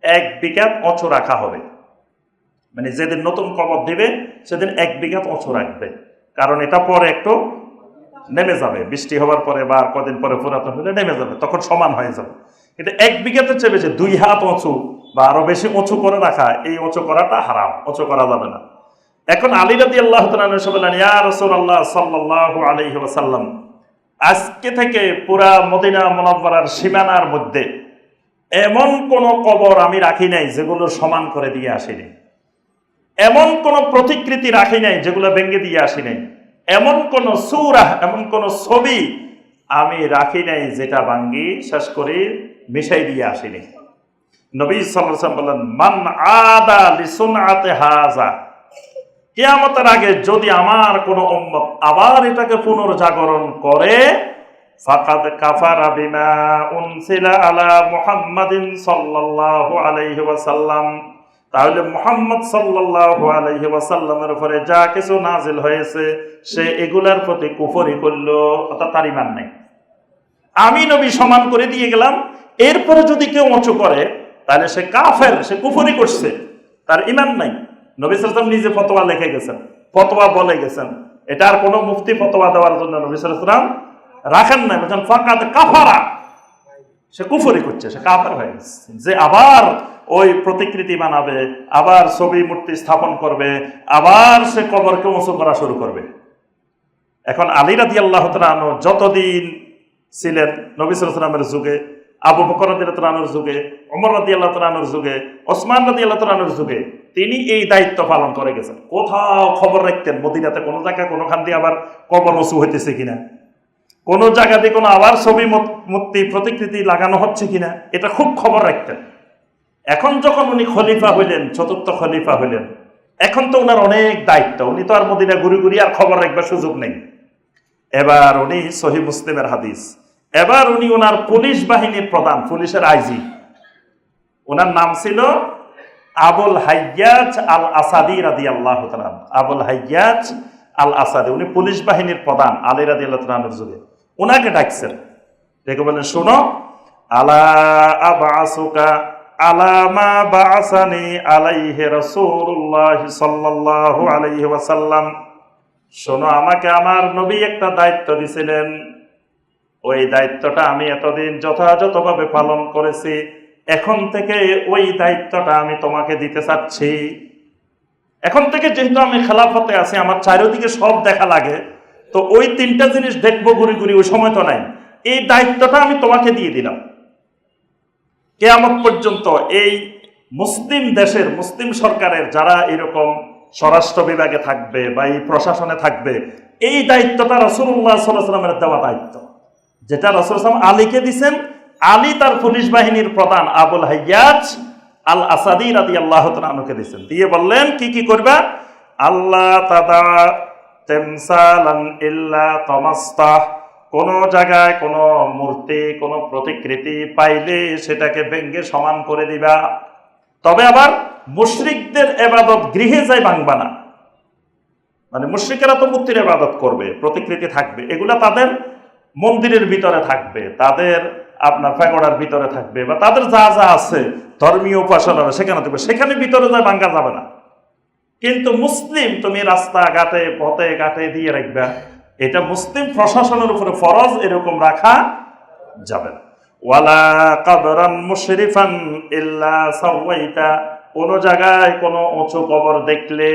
1 বিঘাত উঁচু রাখা হবে, মানে যেদিন নতুন কবর দিবে সেদিন 1 বিঘাত উঁচু রাখবে, কারণ এটা পরে একটু নেমে যাবে, বৃষ্টি হওয়ার পরে বা কদিন পরে পুরাতন হলে নেমে যাবে, তখন সমান হয়ে যাবে। কিন্তু 1 বিঘাতে চেয়ে বেশি 2 হাত উঁচু বা আরো বেশি উঁচু করে রাখা, এই উঁচু করাটা হারাম, উঁচু করা যাবে না। এখন আলী রাদিয়াল্লাহু তাআলা আনহু বললেন, ইয়া রাসূলুল্লাহ সাল্লাল্লাহু আলাইহি ওয়াসাল্লাম, আজকে থেকে পুরা মদিনা মুনাওয়ারার সীমানার মধ্যে এমন কোন কবর আমি রাখি নাই যেগুলো সমান করে দিয়ে আসিনি, এমন কোন প্রতিকৃতি রাখি নাই যেগুলো ভেঙে দিয়ে আসি নাই, এমন কোন সূরা, এমন কোন ছবি আমি রাখি নাই যেটা ভাঙ্গি শেষ করে মিশাই দিয়ে আসিনি। নবী সাল্লাল্লাহু আলাইহি ওয়াসাল্লাম বললেন, মান আদা লিসুনআতি হাযা, কিয়ামতের আগে যদি আমার কোন উম্মত আবার এটাকে পুনর্জাগরণ করে, ফাকাদ কাফারা বিমা উনসিলা আলা মুহাম্মাদিন সাল্লাল্লাহু আলাইহি ওয়াসাল্লাম, তাহলে মুহাম্মদ সাল্লাল্লাহু আলাইহি ওয়াসাল্লামের উপরে যা কিছু নাজিল হয়েছে সে এগুলার প্রতি কুফরি করলো, অর্থাৎ তার ঈমান নাই। আমি নবী সমান করে দিয়ে গেলাম, এরপরে যদি কেউ উঁচু করে তাহলে সে কাফের, সে কুফরি করছে, তার ঈমান নাই। নবী সাল্লাল্লাহু আলাইহি ওয়াসাল্লাম নিজে ফতোয়া লিখে গেছেন, ফতোয়া বলে গেছেন, এটা আর কোনো মুফতি ফতোয়া দেওয়ার জন্য নবী সাল্লাল্লাহু আলাইহি ওয়াসাল্লাম রাখেন নাই। বলছেন ফাকাদ কাফারা, সে কুফরি করছে, সে কাফের হয়ে গেছে। যে আবার ওই প্রতিকৃতি বানাবে, আবার ছবি মূর্তি স্থাপন করবে, আবার সে কবরকে উঁচু করা শুরু করবে। এখন আলী রাদিয়াল্লাহু তাআলা আনহু যতদিন ছিলেন নবী সাল্লাল্লাহু আলাইহি ওয়াসাল্লামের যুগে, আবু বকর রাদিয়াল্লাহু তাআলা আনহুর যুগে, ওমর রাদিয়াল্লাহু তাআলা আনহুর যুগে, ওসমান রাদিয়াল্লাহু তাআলা আনহুর যুগে তিনি এই দায়িত্ব পালন করে গেছেন। কোথাও খবর রাখতেন মদিনাতে কোন জায়গায় কোনখান দিয়ে আবার কবর উঁচু হইতেছে কিনা, কোন জায়গা দিয়ে কোনো আবার ছবি মূর্তি প্রতিকৃতি লাগানো হচ্ছে কিনা, এটা খুব খবর রাখতেন। এখন যখন উনি খলিফা হইলেন, চতুর্থ খলিফা হইলেন, এখন তো ওনার অনেক দায়িত্ব, উনি তো আর মদিনা ঘুরি ঘুরি আর খবর রাখবার সুযোগ নেই। এবার উনি সহিহ মুসলিমের হাদিস, এবার উনি ওনার পুলিশ বাহিনীর প্রধান, পুলিশের আইজি, ওনার নাম ছিল আবুল হাইয়াজ আল আসাদি রাদিয়াল্লাহু তাআলা। আবুল হাইয়াজ আল আসাদি, উনি পুলিশ বাহিনীর প্রধান আলী রাদিয়াল্লাহু তাআলা আনহুর যুগে। ওনাকে ডাকছেন, দেখে বলেন, শোনো, আলা আবআসুকা আলা মা বাআসানি আলাইহি রাসূলুল্লাহ সাল্লাল্লাহু আলাইহি ওয়াসাল্লাম, শোনো, আমাকে আমার নবী একটা দায়িত্ব দিয়েছিলেন, ওই দায়িত্বটা আমি এতদিন যথাযথভাবে পালন করেছি, এখন থেকে ওই দায়িত্বটা আমি তোমাকে দিতে চাচ্ছি। এখন থেকে যেহেতু আমি খেলাফতে আছি, আমার চারিদিকে সব দেখা লাগে, তো ওই তিনটা জিনিস দেখবো ঘুরি ঘুরি, ওই সময় তো নাই, এই দায়িত্বটা আমি তোমাকে দিয়ে দিলাম। কিয়ামত পর্যন্ত এই মুসলিম দেশের, মুসলিম সরকারের যারা এরকম স্বরাষ্ট্র বিভাগে থাকবে বা এই প্রশাসনে থাকবে, এই দায়িত্বটা রাসূলুল্লাহ সাল্লাল্লাহু আলাইহি ওয়াসাল্লামের দেওয়া দায়িত্ব, যেটা রাসূল সাল্লাল্লাহু আলাইহি ওয়াসাল্লাম আলীকে দিয়েছেন। আলী তার পুলিশ বাহিনীর প্রধান আবুল হাইয়াজ আল আসাদি রাদিয়াল্লাহু তাআলা আনহুকে দিয়েছেন, দিয়ে বললেন কি কি করবা, আল্লাহ তাদা তামসালান ইল্লা তামাস্তাহ, কোন জায়গায় কোন মূর্তি, কোন প্রতিকৃতি পাইলে সেটাকে ভেঙ্গে সমান করে দিবা, তবে আবার মুশরিকদের ইবাদত গৃহে যাই ভাঙবা না। মানে মুশরিকেরা তো মূর্তির ইবাদত করবে, প্রতিকৃতি থাকবে, এগুলা তাদের মন্দিরের ভিতরে থাকবে, তাদের আপনার প্যাগোডার ভিতরে থাকবে, বা তাদের যা যা আছে ধর্মীয় উপাসনারা সেখানে থাকবে, সেখানে ভিতরে যায় ভাঙ্গা যাবে না। কিন্তু মুসলিম তুমি রাস্তাঘাটে পথে ঘাটে দিয়ে রাখবা, এটা মুসলিম প্রশাসনের উপরে ফরজ, এরকম রাখা যাবে না। ওয়ালা কাবরান মুশরিফান ইল্লা সাওয়াইতা, কোন জায়গায় কোন উঁচু কবর দেখলে,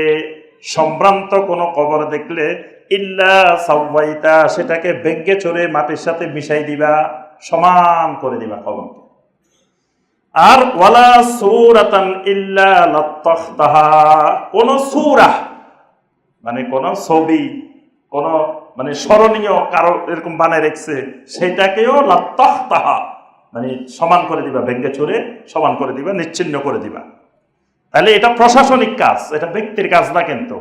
সম্ভ্রান্ত কোন কবর দেখলে, ইল্লা সাওয়াইতা, সেটাকে ভেঙ্গে চড়ে মাটির সাথে মিশাই দিবা, সমান করে দিবা কবরকে। আর ওয়ালা সূরাতান ইল্লা লাত্তাখতাহা, কোন সূরা মানে কোন ছবি, কোন মানে স্মরণীয় কারো এরকম বানায় রেখেছে, সেটাকেও লাত্তাখতাহা মানে সমান করে দিবা, ভেঙ্গে চড়ে সমান করে দিবা, নিচ্ছিন্ন করে দিবা। তাহলে এটা প্রশাসনিক কাজ, এটা ব্যক্তির কাজ না, কিন্তু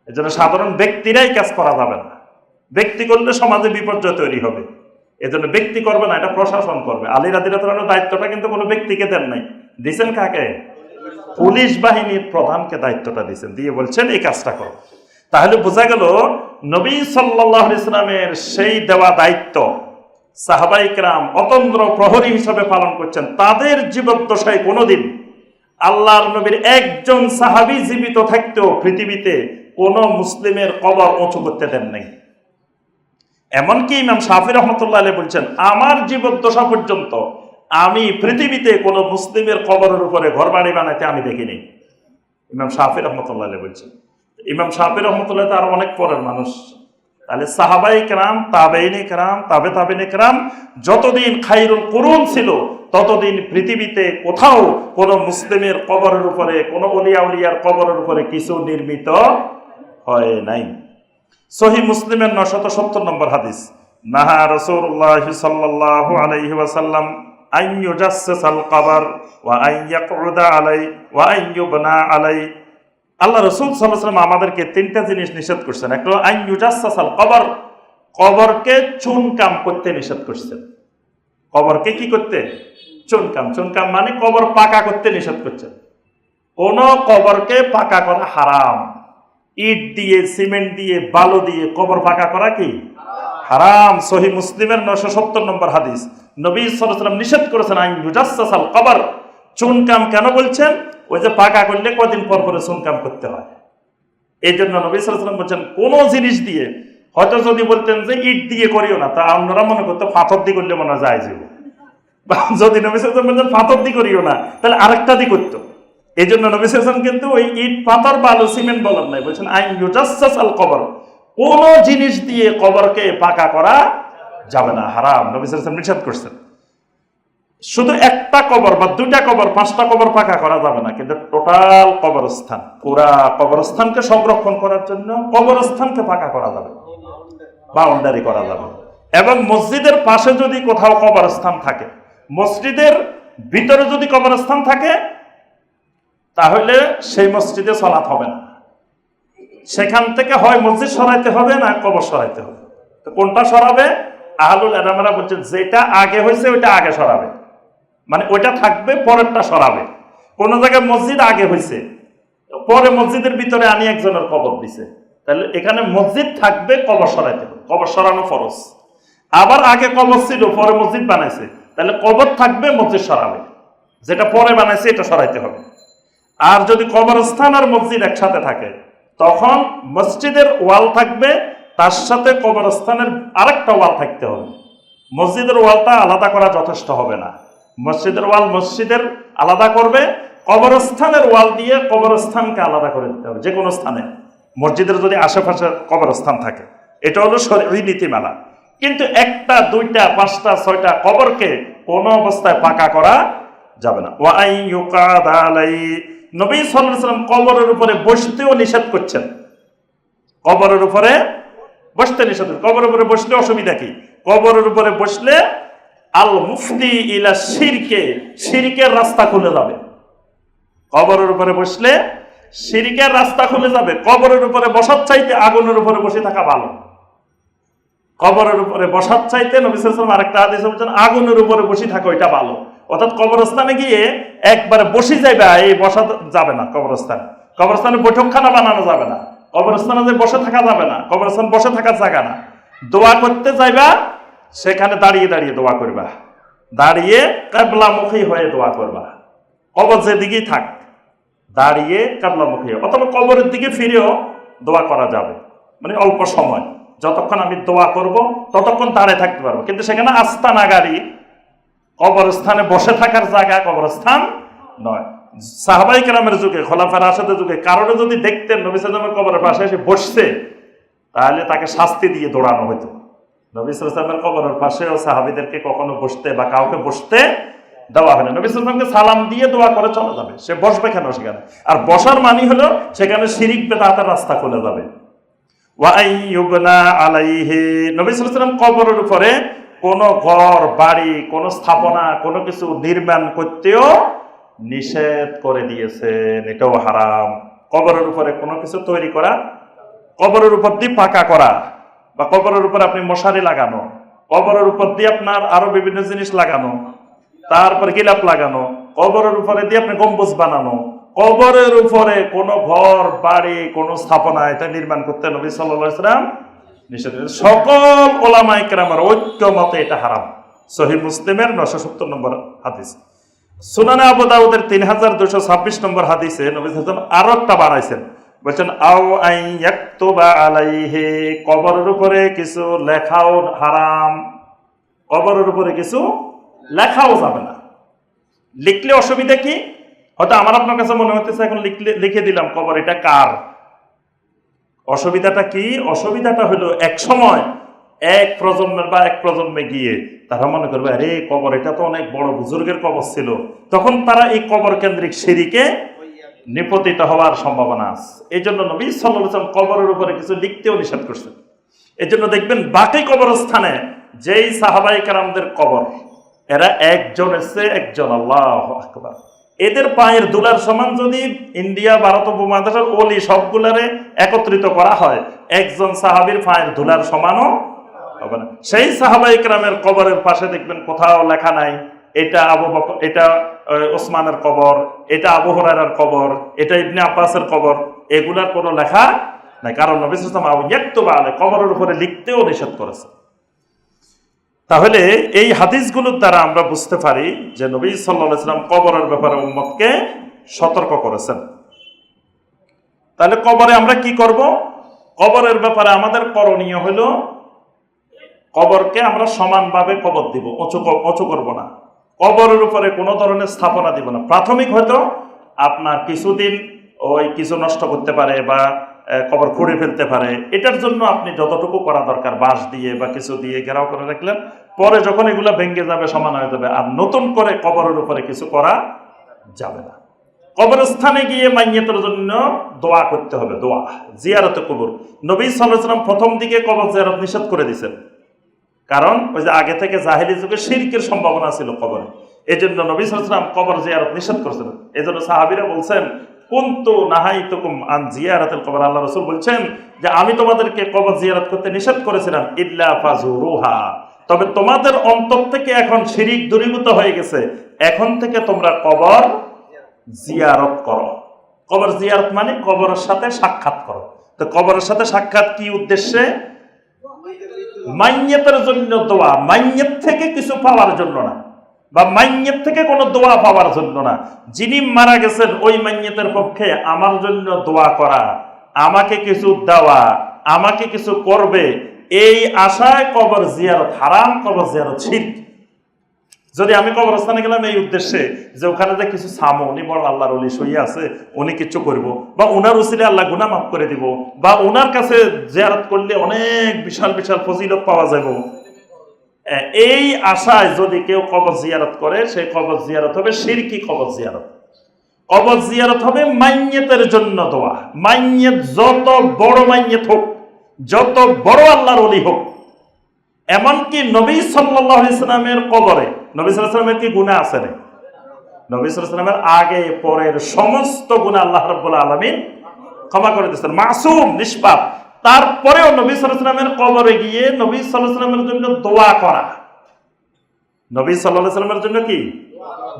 এর জন্য সাধারণ ব্যক্তিরাই কাজ করা যাবে না। ব্যক্তি করলে সমাজে বিপর্যয় তৈরি হবে, এজন্য ব্যক্তি করবে না, এটা প্রশাসন করবে। আলী রাদিয়াল্লাহু তাআলার দায়িত্বটা কিন্তু কোনো ব্যক্তিকে দেন নাই, দিয়েছেন কাকে? পুলিশ বাহিনীর প্রধানকে দায়িত্বটা দিয়েছেন, দিয়ে বলছেন এই কাজটা করো। তাহলে বোঝা গেল নবী সাল্লাল্লাহু আলাইহি ওয়াসাল্লামের সেই দেওয়া দায়িত্ব সাহাবায়ে কেরাম অতন্দ্র প্রহরী হিসেবে পালন করছেন। তাদের জীবদ্দশায় কোনোদিন আল্লাহর নবীর একজন সাহাবী জীবিত থাকতেও পৃথিবীতে কোন মুসলিমের কবর উঁচু করতে দেন নাই। এমনকি ইমাম শাফি রহমতুল্লাহ আলাইহি বলছেন, আমার জীবদ্দশা পর্যন্ত আমি পৃথিবীতে কোন মুসলিমের কবরের উপরে ঘরবাড়ি বানাইতে আমি দেখিনি। ইমাম শাফি রহমতুল্লাহ আলাইহি বলছেন। ইমাম শাফি রহমতুল্লাহ তো আরো অনেক পরের মানুষ। তাহলে সাহাবাই কেরাম, তাবেইনে কেরাম, তাবেইনে কেরাম যতদিন খায়রুল কুরুন ছিল ততদিন পৃথিবীতে কোথাও কোন মুসলিমের কবরের উপরে, কোন ওলিয়া উলিয়ার কবরের উপরে কিছু নির্মিত হয় নাই। সহিহ মুসলিমের 970 নম্বর হাদিস, নাহা রাসূলুল্লাহ সাল্লাল্লাহু আলাইহি ওয়াসাল্লাম আন ইউজাসসাসাল কবর ওয়া আন ইয়াকউদা আলাই ওয়া আন ইউবনা আলাই। আল্লাহ রাসূল সাল্লাল্লাহু আলাইহি ওয়াসাল্লাম আমাদেরকে তিনটা জিনিস নিষেধ করছেন। একটা হলো আন ইউজাসসাসাল কবর, কবরকে চুনকাম করতে নিষেধ করছেন। কবরকে কি করতে? চুনকাম। চুনকাম মানে কবর পাকা করতে নিষেধ করছেন। কোন কবরকে পাকা করা হারাম। ইট দিয়ে, সিমেন্ট দিয়ে, বালু দিয়ে কবর পাকা করা কি হারাম। সহিহ মুসলিমের 970 নম্বর হাদিস, নবী সাল্লাল্লাহু আলাইহি ওয়াসাল্লাম নিষেধ করেছেন আন ইউজাসসাসাল কবর। চুনকাম কেন বলছেন? ওই যে পাকা করলে কদিন পর পরে চুনকাম করতে হয়, এই জন্য নবী সাল্লাল্লাহু আলাইহি ওয়াসাল্লাম বলছেন কোন জিনিস দিয়ে, হয়তো যদি বলতেন যে ইট দিয়ে করিও না, তা আপনারা মনে করতো পাথর দিয়ে করলে মনে যায় যাব। যদি নবী সাল্লাল্লাহু আলাইহি ওয়াসাল্লাম বলতেন পাথর দিয়ে করিও না, তাহলে আরেকটা দিয়ে করতো। এই জন্য নবী সাল্লাল্লাহু আলাইহি ওয়াসাল্লাম কিন্তু ওই ইট, পাথর, বালু, সিমেন্ট বলেন নাই, বলছেন আন ইউজাসসাসাল কবর। কোন জিনিস দিয়ে কবরকে পাকা করা যাবে না, হারাম। নবী সাল্লাল্লাহু আলাইহি ওয়াসাল্লাম নিষেধ করছেন। শুধু একটা কবর বা দুইটা কবর, 5টা কবর পাকা করা যাবে না, কিন্তু টোটাল কবরস্থান, পুরা কবরস্থানকে সংরক্ষণ করার জন্য কবরস্থানকে পাকা করা যাবে, বাউন্ডারি করা যাবে। এবং মসজিদের পাশে যদি কোথাও কবরস্থান থাকে, মসজিদের ভিতরে যদি কবরস্থান থাকে, তাহলে সেই মসজিদে সালাত হবে না। সেখান থেকে হয় মসজিদ সরাইতে হবে না কবর সরাইতে হবে। তো কোনটা সরাবে? আহলুল ইলমরা বলছেন যেটা আগে হয়েছে ওইটা আগে সরাবে, মানে ওইটা থাকবে, পরেরটা সরাবে। কোন জায়গায় মসজিদ আগে হয়েছে, পরে মসজিদের ভিতরে আনি একজনের কবর দিছে, তাহলে এখানে মসজিদ থাকবে, কবর সরাইতে হবে, কবর সরানো ফরজ। আবার আগে কবর ছিল, পরে মসজিদ বানাইছে, তাহলে কবর থাকবে, মসজিদ সরাবে। যেটা পরে বানাইছে এটা সরাইতে হবে। আর যদি কবরস্থান আর মসজিদ একসাথে থাকে, তখন মসজিদের ওয়াল থাকবে, তার সাথে কবরস্থানের আরেকটা ওয়াল থাকতে হবে। মসজিদের ওয়ালটা আলাদা করা যথেষ্ট হবে না, মসজিদের ওয়াল মসজিদের আলাদা করবে, কবরস্থানের ওয়াল দিয়ে কবরস্থানকে আলাদা করে দিতে হবে। যে কোনো স্থানে মসজিদের যদি আশেপাশে কবরস্থান থাকে, এটা হলো শরঈ নীতিমালা। কিন্তু 1টা, 2টা, 5টা, 6টা কবরকে কোনো অবস্থায় পাকা করা যাবে না। ওয়া আন ইউকাদা আলাই, নবী সাল্লাল্লাহু আলাইহি ওয়াসাল্লাম কবরের উপরে বসতেও নিষেধ করছেন। কবরের উপরে বসতে নিষেধ। কবরের উপরে বসলে অসুবিধা কি? কবরের উপরে বসলে আল মুফতি ইলা শিরকে, শিরকের রাস্তা খুলে যাবে। কবরের উপরে বসলে শিরকের রাস্তা খুলে যাবে। কবরের উপরে বসার চাইতে আগুনের উপরে বসে থাকা ভালো। কবরের উপরে বসার চাইতে নবী সাল্লাল্লাহু আলাইহি ওয়াসাল্লাম আরেকটা হাদিসে বলেছেন আগুনের উপরে বসে থাকা ওইটা ভালো। অর্থাৎ কবরস্থানে গিয়ে একবারে বসে যাবে, এই বসা যাবে না। কবরস্থানে বৈঠকখানা বানানো যাবে না, কবরস্থানে যে বসে থাকা যাবে না, কবরস্থান বসে থাকার জায়গা না। দোয়া করতে যাইবা, সেখানে দাঁড়িয়ে দাঁড়িয়ে দোয়া করবা, দাঁড়িয়ে কিবলামুখী হয়ে দোয়া করবা। কবর যেদিকেই থাক, দাঁড়িয়ে কিবলামুখী, অথবা কবরের দিকে ফিরেও দোয়া করা যাবে। মানে অল্প সময়, যতক্ষণ আমি দোয়া করব ততক্ষণ দাঁড়িয়ে থাকতে পারবো, কিন্তু সেখানে আস্তানা গাড়ি, কবরস্থানে বসে থাকার জায়গা কবরস্থান নয়। সাহাবাই কেরামের যুগে, খোলাফায়ে রাশেদের যুগে কারণে যদি দেখতেন নবী সাল্লাল্লাহু আলাইহি ওয়াসাল্লামের কবরের পাশে এসে বসছে, তাহলে তাকে শাস্তি দিয়ে দৌড়ানো হতো। নবী সাল্লাল্লাহু আলাইহি ওয়াসাল্লামের কবরের পাশেও সাহাবীদেরকে কখনো বসতে বা কাউকে বসতে দেওয়া হয় না। নবী সাল্লাল্লাহু আলাইহি ওয়াসাল্লামকে সালাম দিয়ে দোয়া করে চলে যাবে, সে বসবে কেন সেখানে? আর বসার মানে হলো সেখানে শিরিক বিদআতের রাস্তা খুলে যাবে। ওয়া আইয়ুবনা আলাইহি, নবী সাল্লাল্লাহু আলাইহি ওয়াসাল্লাম কবরের উপরে কোনো ঘর বাড়ি, কোনো স্থাপনা, কোনো কিছু নির্মাণ করতেও নিষেধ করে দিয়েছেন, এটাও হারাম। কবরের উপরে কোনো কিছু তৈরি করা, কবরের উপর দিয়ে পাকা করা, বা কবরের উপর আপনি মশারি লাগানো, কবরের উপর দিয়ে আপনার আরো বিভিন্ন জিনিস লাগানো, তারপর গিলাপ লাগানো, কবরের উপরে দিয়ে আপনি গম্বুজ বানানো, কবরের উপরে কোনো ঘর বাড়ি, কোনো স্থাপনা এটা নির্মাণ করতে নবী সাল্লাল্লাহু আলাইহি ওয়াসাল্লাম নিষেধ। সকল ওলামায়ে কেরামের ঐক্য মতে এটা হারাম। সহিহ মুসলিমের 970 নম্বর হাদিস। সুনানে আবু দাউদের 3226 নম্বর হাদিসে নবী সাল্লাল্লাহু আলাইহি ওয়াসাল্লাম আরো একটা বানাইছেন, বলছেন আও আই ইয়াকতুবা আলাইহি, কবরের উপরে কিছু লেখাও হারাম। কবরের উপরে কিছু লেখাও যাবে না। লিখলে অসুবিধা কি? হয়তো আমার আপনার কাছে মনে হতেছে এখন লিখে দিলাম কবর এটা কার, অসুবিধাটা কি? অসুবিধাটা হলো এক সময় এক প্রজন্মের বা এক প্রজন্মে গিয়ে তারা মনে করবে আরে কবর, এটা তো অনেক বড় বুজুর্গের কবর ছিল, তখন তারা এই কবর কেন্দ্রিক শিরকে নিপতিত হওয়ার সম্ভাবনা আছে। এই জন্য নবী সাল্লাল্লাহু আলাইহি ওয়াসাল্লাম কবরের উপরে কিছু লিখতেও নিষেধ করছেন। এই জন্য দেখবেন বাকি কবরস্থানে যেই সাহাবায়ে কেরামদের কবর, এরা একজন এসে একজন, আল্লাহু আকবার, এদের পায়ের ধুলার সমান যদি ইন্ডিয়া, ভারত উপমহাদেশের ওলি সবগুলারে একত্রিত করা হয়, একজন সাহাবীর পায়ের ধুলার সমানও হবে না। সেই সাহাবায়ে কেরামের কবরের পাশে দেখবেন কোথাও লেখা নাই এটা আবু বকর, এটা ওসমানের কবর, এটা আবু হুরায়রার কবর, এটা ইবনে আব্বাসের কবর, এগুলার কোনো লেখা নাই। কারণ নবী সাল্লাল্লাহু আলাইহি ওয়াসাল্লাম ইয়াকতুবা আলাইহি, কবরের উপরে লিখতেও নিষেধ করেছে। তাহলে এই হাদিসগুলোর দ্বারা আমরা বুঝতে পারি যে নবী সাল্লাল্লাহু আলাইহি ওয়াসাল্লাম কবরের ব্যাপারে উম্মতকে সতর্ক করেছেন। তাহলে কবরে আমরা কি করব? কবরের ব্যাপারে আমাদের করণীয় হলো কবরকে আমরা সমানভাবে কবর দিব, উঁচু করব না। কবরের উপরে কোনো ধরনের স্থাপনা দিব না। প্রাথমিক হয়তো আপনার কিছুদিন ওই কিছু নষ্ট করতে পারে বা কবর খুঁড়ে ফেলতে পারে, এটার জন্য আপনি যতটুকু করা দরকার বাঁশ দিয়ে বা কিছু দিয়ে ঘেরাও করে রাখলেন, পরে যখন এগুলো ভেঙে যাবে, সমান হয়ে যাবে, আর নতুন করে কবরের উপরে কিছু করা যাবে না। কবরস্থানে গিয়ে মাইয়াতের জন্য দোয়া করতে হবে, দোয়া, জিয়ারতে কবর। নবী সাল্লাল্লাহু আলাইহি ওয়াসাল্লাম প্রথম দিকে কবর জিয়ারত নিষেধ করে দিয়েছেন, কারণ ওই যে আগে থেকে জাহেলি যুগে শিরকের সম্ভাবনা ছিল কবরে। এই জন্য নবী সাল্লাল্লাহু আলাইহি ওয়াসাল্লাম কবর জিয়ারত নিষেধ করেছেন। এই জন্য সাহাবীরা বলছেন কুনতু নাহাইতুকুম আন জিয়ারাতিল কবর, আল্লাহ রাসূল বলছেন যে আমি তোমাদেরকে কবর জিয়ারত করতে নিষেধ করেছিলাম, ইল্লা ফাজুরুহা, তবে তোমাদের অন্তর থেকে এখন শিরক দূরীভূত হয়ে গেছে, এখন থেকে তোমরা কবর জিয়ারত করো। কবর জিয়ারত মানে কবরের সাথে সাক্ষাৎ করো। তো কবরের সাথে সাক্ষাৎ কি উদ্দেশ্যে? মাইয়াতের জন্য দোয়া, মাইয়াত থেকে কিছু পাওয়ার জন্য না, বা মাইয়াত থেকে কোনো দোয়া পাওয়ার জন্য না। যিনি মারা গেছেন ওই মাইয়াতের পক্ষে আমার জন্য দোয়া করা, আমাকে কিছু দেওয়া, আমাকে কিছু করবে, এই আশায় কবর জিয়ারত হারাম, কবর জিয়ারত শিরক। যদি আমি কবরস্থানে গেলাম এই উদ্দেশ্যে যে ওখানে যে কিছু সামো, উনি বড় আল্লাহর ওলি সইয়া আছে, উনি কিছু করব, বা ওনার উসিলে আল্লাহ গুনাহ মাফ করে দিব, বা ওনার কাছে জিয়ারত করলে অনেক বিশাল বিশাল ফজিলত পাওয়া যাবে, এই আশায় যদি কেউ কবর জিয়ারত করে, সেই কবর জিয়ারত হবে শিরকি কবর জিয়ারত। কবর জিয়ারত হবে মাইয়াতের জন্য দোয়া। মাইয়াত যত বড় মাইয়াত হোক, যত বড় আল্লাহর ওলি হোক, এমনকি নবী সাল্লাল্লাহু আলাইহি ওয়াসাল্লামের কবরে, নবী সাল্লাল্লাহু আলাইহি ওয়াসাল্লামের কি গুনাহ আছে না? নবী সাল্লাল্লাহু আলাইহি ওয়াসাল্লামের আগে পরের সমস্ত গুনাহ আল্লাহ রাব্বুল আলামিন ক্ষমা করে দিয়েছেন, মাসুম, নিষ্পাপ। তারপরেও নবী সাল্লাল্লাহু আলাইহি ওয়াসাল্লামের কবরে গিয়ে নবী সাল্লাল্লাহু আলাইহি ওয়াসাল্লামের জন্য দোয়া করা, নবী সাল্লাল্লাহু আলাইহি ওয়াসাল্লামের জন্য কি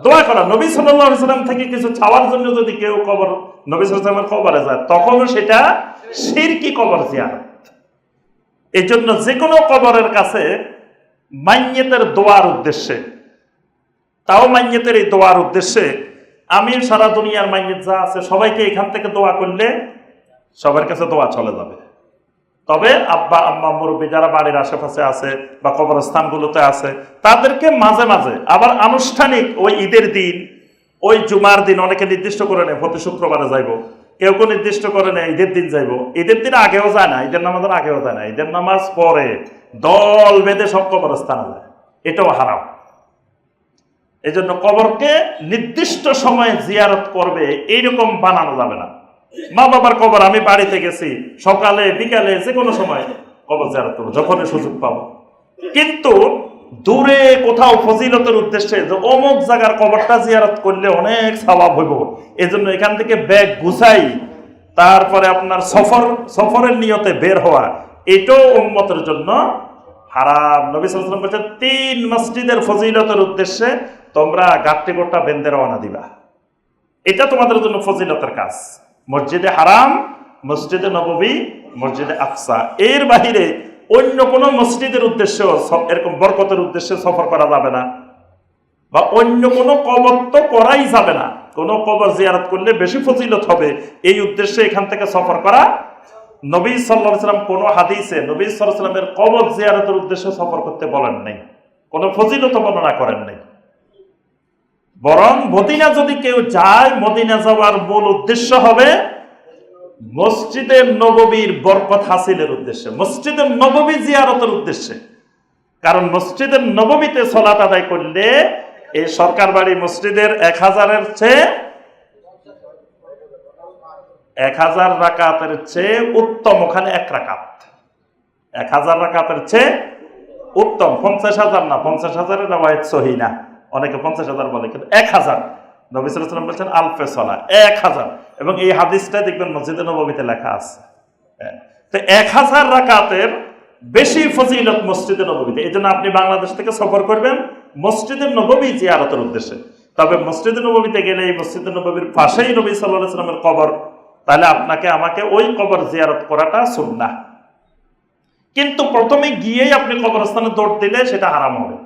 দোয়া করা। নবী সাল্লাল্লাহু আলাইহি ওয়াসাল্লাম থেকে কিছু চাওয়ার জন্য যদি কেউ কবর, নবী সাল্লাল্লাহু আলাইহি ওয়াসাল্লামের কবরে যায়, তখনও সেটা শিরকি কবর জিয়ারত। এই জন্য যে কোনো কবরের কাছে মাইয়াতের দোয়ার উদ্দেশ্যে, তাও মাইয়াতের এই দোয়ার উদ্দেশ্যে, আমি সারা দুনিয়ার মাইয়াত যা আছে সবাইকে এখান থেকে দোয়া করলে সবার কাছে দোয়া চলে যাবে। তবে আব্বা আম্মা মুরব্বী যারা বাড়ির আশেপাশে আছে বা কবরস্থানগুলোতে আছে, তাদেরকে মাঝে মাঝে আবার আনুষ্ঠানিক ওই ঈদের দিন, ওই জুমার দিন, অনেকে নির্দিষ্ট করে নেয় প্রতি শুক্রবারে যাইব, কেউ কেউ নির্দিষ্ট করে নেয় ঈদের দিন যাইব। ঈদের দিন আগেও যায় না, ঈদের নামাজের আগেও যায় না, ঈদের নামাজ পরে দল বেঁধে সব কবরস্থানে যায়, এটাও হারাম। এই জন্য কবরকে নির্দিষ্ট সময়ে জিয়ারত করবে এইরকম বানানো যাবে না। মা বাবার কবর আমি বাড়িতে গেছি, সকালে বিকালে যে কোনো সময় কবর জিয়ারত করবো, যখনই সুযোগ পাবো। কিন্তু দূরে কোথাও ফজিলতের উদ্দেশ্যে যে অমুক জায়গার কবরটা জিয়ারত করলে অনেক সওয়াব হইব, এজন্য এখান থেকে ব্যাগ গুছাই তারপরে আপনার সফরের নিয়তে বের হওয়া, এটাও উম্মতের জন্য হারাম। নবী সাল্লাল্লাহু আলাইহি ওয়াসাল্লাম বলেছেন 3 মসজিদের ফজিলতের উদ্দেশ্যে তোমরা গাট্টি গোটা বেঁধে রওনা দিবা, এটা তোমাদের জন্য ফজিলতের কাজ। মসজিদে হারাম, মসজিদে নববী, মসজিদে আকসা, এর বাহিরে অন্য কোনো মসজিদের উদ্দেশ্যে এরকম বরকতের উদ্দেশ্যে সফর করা যাবে না, বা অন্য কোনো কবর তো করাই যাবে না। কোনো কবর জিয়ারত করলে বেশি ফজিলত হবে, এই উদ্দেশ্যে এখান থেকে সফর করা। নবী সাল্লাল্লাহু আলাইহি ওয়াসাল্লাম কোনো হাদিসে নবী সাল্লাল্লাহু আলাইহি ওয়াসাল্লামের কবর জিয়ারতের উদ্দেশ্যে সফর করতে বলেন নাই, কোনো ফজিলত বর্ণনা করেন নাই। বরং মদিনা যদি কেউ যায়, মদিনা যাওয়ার মূল উদ্দেশ্য হবে মসজিদে নববীর বরকত হাসিলের উদ্দেশ্যে, মসজিদে নববী জিয়ারতের উদ্দেশ্যে। কারণ মসজিদের নববীতে সালাত আদায় করলে এই সরকার বাড়ি মসজিদের 1000-এর চেয়ে 1000 রাকাতের চেয়ে উত্তম, ওখানে 1 রাকাত 1000 রাকাতের চেয়ে উত্তম। 50,000 না, 50,000-এর রাওয়ায়াত সহিহ না, অনেকে 50,000 বলে, কিন্তু 1000 নবী সাল্লাল্লাহু আলাইহি ওয়াসাল্লাম বলেছেন আলফে সালাহ, 1000। এবং এই হাদিসটা দেখবেন মসজিদে নববীতে লেখা আছে। তো 1000 রাকাতের বেশি ফজিলত মসজিদে নববীতে। এই জন্য আপনি বাংলাদেশ থেকে সফর করবেন মসজিদের নববী জিয়ারতের উদ্দেশ্যে। তবে মসজিদে নববীতে গেলে এই মসজিদে নববীর পাশেই নবী সাল্লাল্লাহু আলাইহি ওয়াসাল্লামের কবর, তাহলে আপনাকে আমাকে ওই কবর জিয়ারত করাটা সুন্নাহ। কিন্তু প্রথমে গিয়েই আপনি কবরস্থানে দৌড় দিলে সেটা হারাম হবে।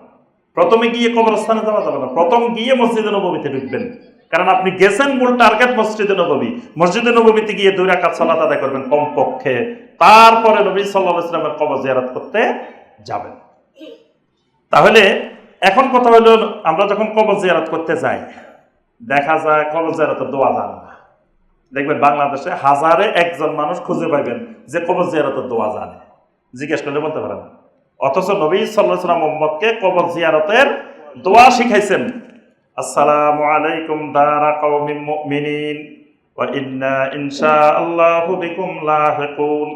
প্রথমে গিয়ে কবরস্থানে যাওয়া যাবে না, প্রথম গিয়ে মসজিদে নববীতে ঢুকবেন। কারণ আপনি গেছেন মূল টার্গেট মসজিদে নববী, মসজিদে নববীতে গিয়ে 2 রাকাত সালাত আদায় করবেন কমপক্ষে, তারপরে নবী সাল্লাল্লাহু আলাইহি ওয়াসাল্লামের কবর জিয়ারত করতে যাবেন। তাহলে এখন কথা হলো, আমরা যখন কবর জিয়ারত করতে যাই, দেখা যায় কবর জিয়ারতের দোয়া জানে না। দেখবেন বাংলাদেশে 1000-এ 1জন মানুষ খুঁজে পাইবেন যে কবর জিয়ারতের দোয়া জানে, জিজ্ঞেস করলে বলতে পারেন। অথচ নবী সাল্লাল্লাহু আলাইহি ওয়াসাল্লাম উম্মতকে কবর জিয়ারতের দোয়া শিখাইছেন। আসসালামু আলাইকুম দারা কওমিন মুমিনিন ওয়া ইন্না ইনশাআল্লাহু বিকুম লাহিকুন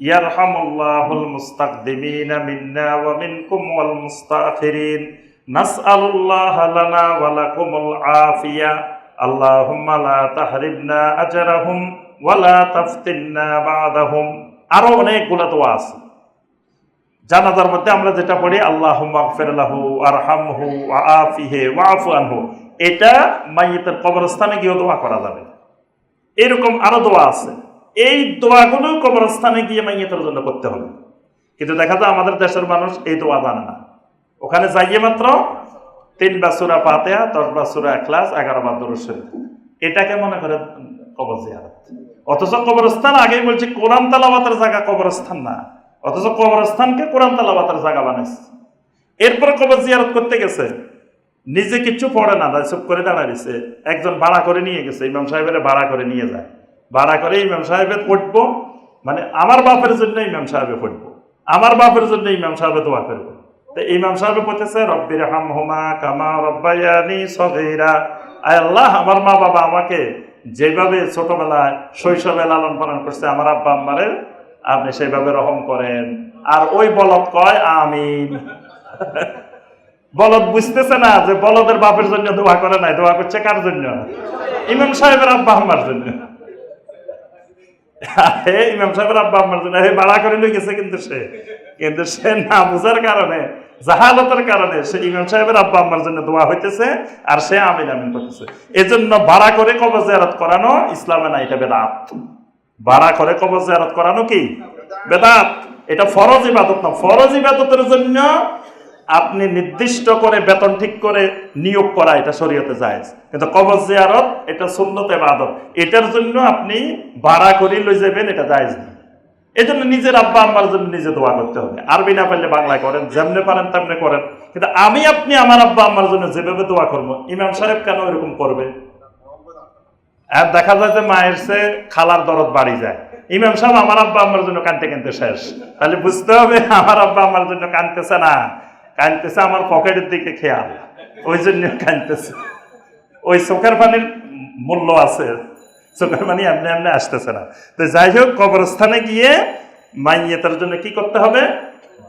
ইয়ারহামুল্লাহুল মুস্তাকদিমিনা মিন্না ওয়া মিনকুম ওয়াল মুস্তাখিরিন নাসআলুল্লাহা লানা ওয়া লাকুমুল আফিয়া আল্লাহুম্মা লা তাহরিমনা আজরাহুম ওয়া লা তাফতিননা বা'দাহুম। আরো অনেকগুলো দোয়া আছে। জানাজার মধ্যে আমরা যেটা পড়ি আল্লাহুম্মা গফির লাহু আরহামহু ওয়া আফিহি ওয়াফু আনহু, এটা মাইয়িতের কবরস্থানে গিয়ে দোয়া করা যাবে। এরকম আরো দোয়া আছে, এই দোয়াগুলো কবরস্থানে গিয়ে মাইয়িতের জন্য করতে হবে। কিন্তু দেখা যায় আমাদের দেশের মানুষ এই দোয়া জানে না। ওখানে যাইয়ে মাত্র 3 বার সূরা ফাতিহা, 10 বার সূরা ইখলাস, 11 বার দরুদ শরীফ, এটাকে মনে করে কবর জিয়ারত। অথচ কবরস্থান আগেই বলছি কোরআন তেলাওয়াতের জায়গা কবরস্থান না, অথচ কবরস্থানকে কোরআন তেলাওয়াতের জায়গা বানাইছে। এরপরে কবর জিয়ারত করতে গেছে, নিজে কিচ্ছু পড়ে না, চুপ করে দাঁড়াইছে। একজন ভাড়া করে নিয়ে গেছে, ইমাম সাহেবের ভাড়া করে নিয়ে যায়, ভাড়া করে ইমাম সাহেবের পড়বো, মানে আমার বাপের জন্য ইমাম সাহেবে পড়বো, আমার বাপের জন্য ইমাম সাহেবে দোয়া করবো। তো ইমাম সাহেবে পড়তেছে রব্বির হামহুমা কামা রব্বায়ানি সগীরা, আয় আল্লাহ আমার মা বাবা আমাকে যেভাবে ছোটবেলায় শৈশবে লালন পালন করছে, আমার আব্বা আম্মারে আপনি সেইভাবে রহম করেন। আর ওই বলদ কয় আমিন। বলদ বুঝতেছে না যে বলদের বাপের জন্য দোয়া করে নাই, দোয়া করছে কার জন্য? ইমাম সাহেবের আব্বা আম্মার জন্য। ইমাম সাহেবের আব্বা আম্মার জন্য ভাড়া করে নিয়ে গেছে, কিন্তু সে না বুঝার কারণে, জাহালতের কারণে সে ইমাম সাহেবের আব্বা আম্মার জন্য দোয়া হইতেছে আর সে আমিন আমিন করতেছে। এজন্য ভাড়া করে কবর জিয়ারত করানো ইসলামে না, এটা বেদাত। ভাড়া করে কবর জিয়ারত করানো কি বেদাত, এটা ফরজ ইবাদত না। ফরজ ইবাদতের জন্য আপনি নির্দিষ্ট করে বেতন ঠিক করে নিয়োগ করা এটা শরীয়তে জায়েজ, কিন্তু কবর জিয়ারত এটা সুন্নত ইবাদত, এটার জন্য আপনি ভাড়া করে লই যাবেন, এটা জায়েজ না। এই জন্য নিজের আব্বা আম্মার জন্য নিজে দোয়া করতে হবে। আরবি না পারলে বাংলায় করেন, যেমনে পারেন তেমনি করেন, কিন্তু আমি আপনি আমার আব্বা আম্মার জন্য যেভাবে দোয়া করবো, ইমাম সাহেব কেন এরকম করবে? আর দেখা যায় যে মায়ের সে খালার দরদ বাড়ি যায়, ইমাম সাহেব আমার আব্বা আম্মার জন্য কাঁদতে কাঁদতে শেষ। তাহলে বুঝতে হবে আমার আব্বা আম্মার জন্য কাঁদতেছে না, কাঁদতেছে আমার পকেটের দিকে খেয়াল, ওই জন্য কাঁদতেছে। ওই চোখের পানির মূল্য আছে, চোখের পানি এমনি এমনি আসতেছে না। তো যাই হোক, কবরস্থানে গিয়ে মাইয়েতের জন্য কি করতে হবে?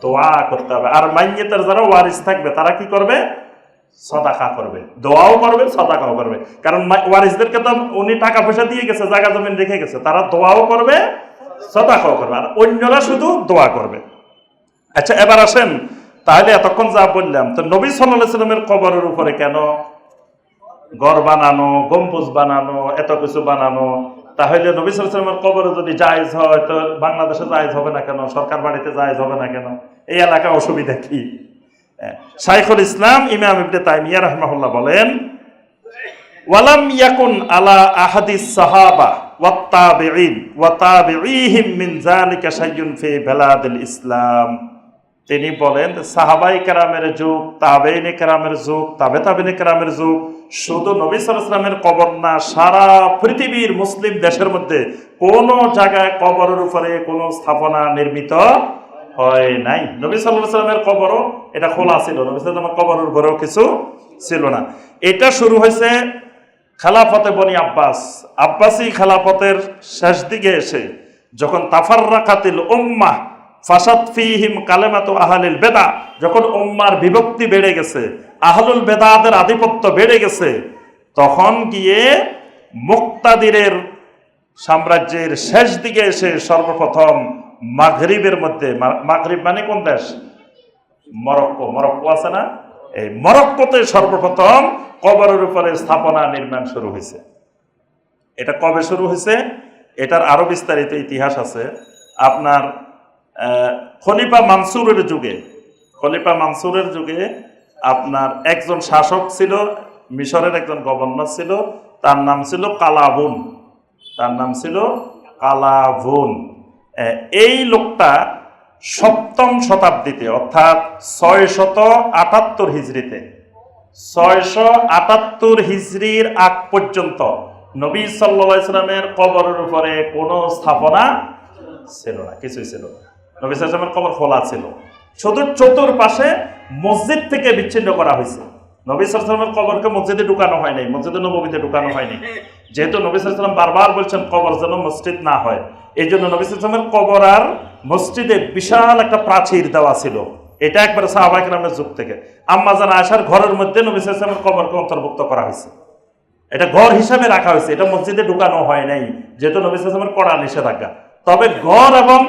দোয়া করতে হবে। আর মাইয়েতের যারা ওয়ারিস থাকবে তারা কি করবে? সদাকা করবে, দোয়াও করবে, সদাকাও করবে। কারণ ওয়ারিসদেরকে তো উনি টাকা পয়সা দিয়ে গেছে, জায়গা জমিন রেখে গেছে, তারা দোয়াও করবে, সদাকাও করবে, আর অন্যরা শুধু দোয়া করবে। আচ্ছা, এবার আসেন, তাহলে এতক্ষণ যা বললাম, তো নবী সাল্লাল্লাহু আলাইহি ওয়াসাল্লামের কবরের উপরে কেন ঘর বানানো, গম্বুজ বানানো, এত কিছু বানানো? তাহলে নবী সাল্লাল্লাহু আলাইহি ওয়াসাল্লামের কবরে যদি জায়েজ হয়, তো বাংলাদেশে জায়েজ হবে না কেন? সরকার বাড়িতে জায়েজ হবে না কেন? এই এলাকায় অসুবিধা কি? শাইখুল ইসলাম ইমাম ইবনে তাইমিয়া রাহিমাহুল্লাহ বলেন, ওয়ালাম ইয়াকুন আলা আহাদিস সাহাবা ওয়াত তাবিঈন ওয়া তাবিঈহিম মিন যালিকা শাইউন ফি বালাদিল ইসলাম। তিনি বলেন সাহাবাই কেরামের যুগ, তাবেইনে কেরামের যুগ, তাবেইনে কেরামের যুগ, শুধু নবী সাল্লাল্লাহু আলাইহি ওয়াসাল্লামের কবর না, সারা পৃথিবীর মুসলিম দেশের মধ্যে কোন জায়গায় কবরের উপরে কোনো স্থাপনা নির্মিত হয় নাই। নবী সাল্লাল্লাহু আলাইহি ওয়াসাল্লামের কবরও এটা খোলা ছিল, নবী সাল্লাল্লাহু আলাইহি ওয়াসাল্লামের কবরের উপরেও কিছু ছিল না। এটা শুরু হয়েছে খেলাফতে বনি আব্বাস, আব্বাসী খেলাফতের শেষ দিকে এসে যখন তাফাররাকাতিল উম্মাহ ফাসাদ ফীহিম কালেমাতু আহলিল বেদা, যখন উম্মার বিভক্তি বেড়ে গেছে, আহলুল বেদাতের আধিপত্য বেড়ে গেছে, তখন গিয়ে মুক্তাদিরের সাম্রাজ্যের শেষ দিকে এসে সর্বপ্রথম মাগরিবের মধ্যে, মাগরিব মানে কোন দেশ? মরক্কো, মরক্কো আছে না, এই মরক্কোতে সর্বপ্রথম কবরের উপরে স্থাপনা নির্মাণ শুরু হয়েছে। এটা কবে শুরু হয়েছে? এটার আরো বিস্তারিত ইতিহাস আছে। আপনার খলিফা মানসুরের যুগে, খলিফা মানসুরের যুগে আপনার একজন শাসক ছিল, মিশরের একজন গভর্নর ছিল, তার নাম ছিল কালাভুন, তার নাম ছিল কালাভুন। এই লোকটা 7ম শতাব্দীতে অর্থাৎ 678 হিজরিতে, 678 হিজরির আগ পর্যন্ত নবী সাল্লাল্লাহু আলাইহি ওয়াসাল্লামের কবরের উপরে কোনো স্থাপনা ছিল না, কিছুই ছিল না। নবী সাল্লাল্লাহু আলাইহি ওয়াসাল্লামের কবর খোলা ছিল, শুধু চতুর্পাশে মসজিদ থেকে বিচ্ছিন্ন করা হয়েছে। নবী সাল্লাল্লাহু আলাইহি ওয়াসাল্লামের কবরকে মসজিদে ঢুকানো হয় নাই, মসজিদে নববীতে ঢুকানো হয়নি, যেহেতু নবী সাল্লাল্লাহু আলাইহি ওয়াসাল্লাম বারবার বলছেন কবর যেন মসজিদ না হয়। এই জন্য নবী সাল্লাল্লাহু আলাইহি ওয়াসাল্লামের কবর আর মসজিদে বিশাল একটা প্রাচীর দেওয়া ছিল। এটা একবারে সাহাবায়ে কেরামের যুগ থেকে আম্মা জান আয়েশার ঘরের মধ্যে নবী সাল্লাল্লাহু আলাইহি ওয়াসাল্লামের কবরকে অন্তর্ভুক্ত করা হয়েছে। এটা ঘর হিসাবে রাখা হয়েছে, এটা মসজিদে ঢুকানো হয় নাই, যেহেতু নবী সাল্লাল্লাহু আলাইহি ওয়াসাল্লামের কড়া নিষেধাজ্ঞা। তবে ঘর এবং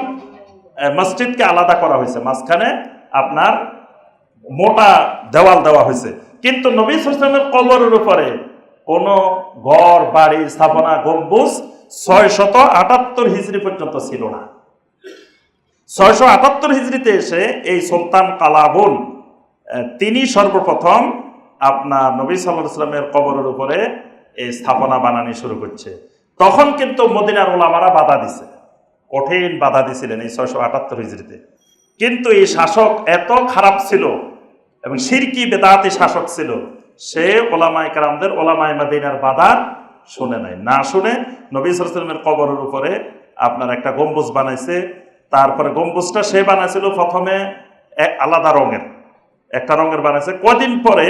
মসজিদকে আলাদা করা হয়েছে, মাঝখানে আপনার মোটা দেওয়াল দেওয়া হয়েছে। কিন্তু নবী সাল্লাল্লাহু আলাইহি ওয়াসাল্লামের কবরের উপরে কোনো ঘর বাড়ি স্থাপনা গম্বুজ 678 হিজরি পর্যন্ত ছিল না। 678 হিজরিতে এসে এই সুলতান কালাবুন তিনি সর্বপ্রথম আপনার নবী সাল্লাল্লাহু আলাইহি ওয়াসাল্লামের কবরের উপরে এই স্থাপনা বানানো শুরু করছে। তখন কিন্তু মদিনার ওলামারা বাধা দিছে, কঠিন বাধা দিছিলেন এই 678 হিজরিতে। কিন্তু এই শাসক এত খারাপ ছিল এবং শিরকি বেদাতি শাসক ছিল, সে ওলামায়ে কেরামদের, ওলামায়ে মদিনার বাধা শুনে নাই। না শুনে নবী সাল্লাল্লাহু আলাইহি ওয়াসাল্লামের কবরের উপরে আপনার একটা গম্বুজ বানাইছে। তারপরে গম্বুজটা সে বানাইছিল প্রথমে আলাদা রঙের, একটা রঙের বানাইছে। কদিন পরে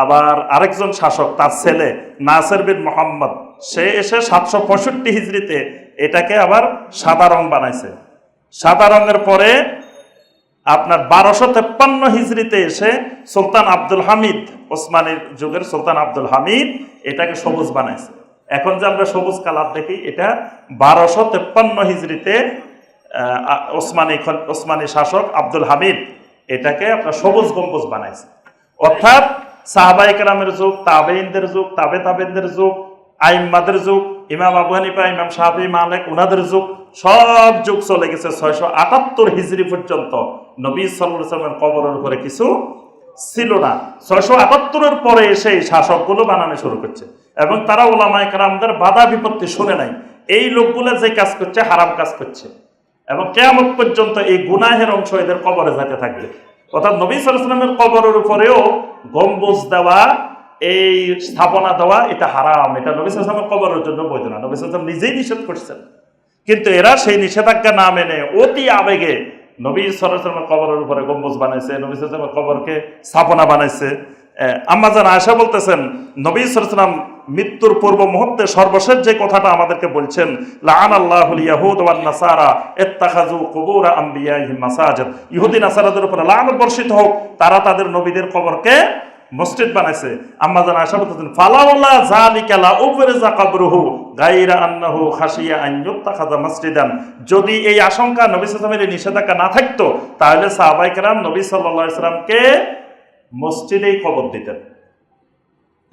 আবার আরেকজন শাসক, তার ছেলে নাসির বিন মুহাম্মদ, সে এসে 765 হিজরিতে এটাকে আবার সাদা রং বানাইছে। সাদা রঙের পরে আপনার 1253 হিজরিতে এসে সুলতান আব্দুল হামিদ, ওসমানীর যুগের সুলতান আব্দুল হামিদ এটাকে সবুজ বানাইছে। এখন যে আমরা সবুজ কালার দেখি, এটা 1253 হিজরিতে ওসমানী শাসক আব্দুল হামিদ এটাকে আপনার সবুজ গম্বুজ বানাইছে। অর্থাৎ সাহাবায়ে কেরামের যুগ, তাবেইনদের যুগ, তাবেইনদের যুগ, আইম্মাদের যুগ, ইমাম আবু হানিফা, ইমাম শাফি, মালিক, উনাদের যুগ, সব যুগ চলে গেছে 678 হিজরি পর্যন্ত। নবী সাল্লাল্লাহু আলাইহি ওয়াসাল্লামের কবরের উপরে কিছু ছিল না। 678-এর পরে এসে শাসকগুলো বানানো শুরু করছে এবং তারা ওলামায়ে কেরামদের বাধা বিপত্তি শুনে নাই। এই লোকগুলো যে কাজ করছে হারাম কাজ করছে এবং কিয়ামত পর্যন্ত এই গুনাহের অংশ এদের কবরে যেতে থাকবে। অর্থাৎ নবী সাল্লাল্লাহু আলাইহি ওয়াসাল্লামের কবরের উপরেও গম্বুজ দেওয়া, এই স্থাপনা দেওয়া, এটা হারাম। এটা নবী সাল্লাল্লাহু আলাইহি ওয়াসাল্লামের কবরের জন্য বৈধ না, নবী সাল্লাল্লাহু আলাইহি ওয়াসাল্লাম নিজেই নিষেধ করছেন। কিন্তু এরা সেই নিষেধাজ্ঞা না মেনে অতি আবেগে নবী সাল্লাল্লাহু আলাইহি ওয়াসাল্লামের কবরের উপরে গম্বুজ বানাইছে, নবী সাল্লাল্লাহু আলাইহি ওয়াসাল্লামের কবরকে স্থাপনা বানাইছে। আম্মা জান আয়েশা বলতেছেন, নবী সাল্লাল্লাহু আলাইহি ওয়াসাল্লাম মৃত্যুর পূর্ব মুহূর্তে সর্বশেষ যে কথাটা আমাদেরকে বলছেন, লাআনাল্লাহুল ইয়াহুদ ওয়ান নাসারা ইত্তাখাযু কুবুর আমবিয়াইহিম মাসাজিদ, ইহুদি নাসারাদের উপরে লানত বর্ষিত হোক, তারা তাদের নবীদের কবরকে মসজিদ বানাইছে। আম্মা জান আয়েশা বলতেছেন, ফালাউলা যালিকা লা উফরিজা কবরুহু গায়রা আন্নাহু খাশিয়া আন ইত্তাখাযা মসজিদান, যদি এই আশঙ্কা নবী সাল্লাল্লাহু আলাইহি ওয়াসাল্লামের নিষেধাজ্ঞা না থাকতো তাহলে সাহাবায়ে কেরাম নবী সাল্লাল্লাহু আলাইহি ওয়াসাল্লামকে মসজিদেই কবর দিতেন।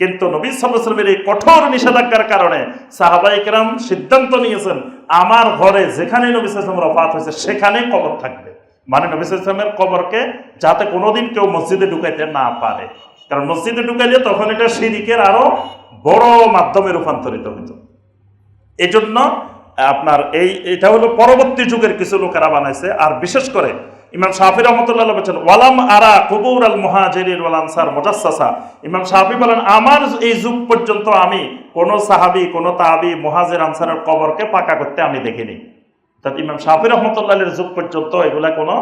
কিন্তু নবী সাল্লাল্লাহু আলাইহি ওয়াসাল্লামের এই কঠোর নিষেধাজ্ঞার কারণে সাহাবায়ে কেরাম সিদ্ধান্ত নিয়েছেন, আমার ঘরে যেখানে নবী সাল্লাল্লাহু আলাইহি ওয়াসাল্লাম ওফাত হয়েছে সেখানেই কবর থাকবে। মানে নবী সাল্লাল্লাহু আলাইহি ওয়াসাল্লামের কবরকে যাতে কোনোদিন কেউ মসজিদে ঢুকাইতে না পারে, কারণ মসজিদে ঢুকাইলে তখন এটা শিরকের আরো বড় মাধ্যমে রূপান্তরিত হতো। এই জন্য আপনার এটা হলো পরবর্তী যুগের কিছু লোকেরা বানাইছে। আর বিশেষ করে ইমাম শাফি রহমতুল্লাহ বলেছেন ওয়ালাম আরা কুবুর আল মুহাজিরিন ওয়াল আনসার মুজাসসাসা। ইমাম শাফি বলেন আমার এই যুগ পর্যন্ত আমি কোন সাহাবী কোন তাবি মুহাজির আনসারের কবরকে পাকা করতে আমি দেখিনি। অর্থাৎ ইমাম শাফি রহমতুল্লাহের যুগ পর্যন্ত এগুলা কোনো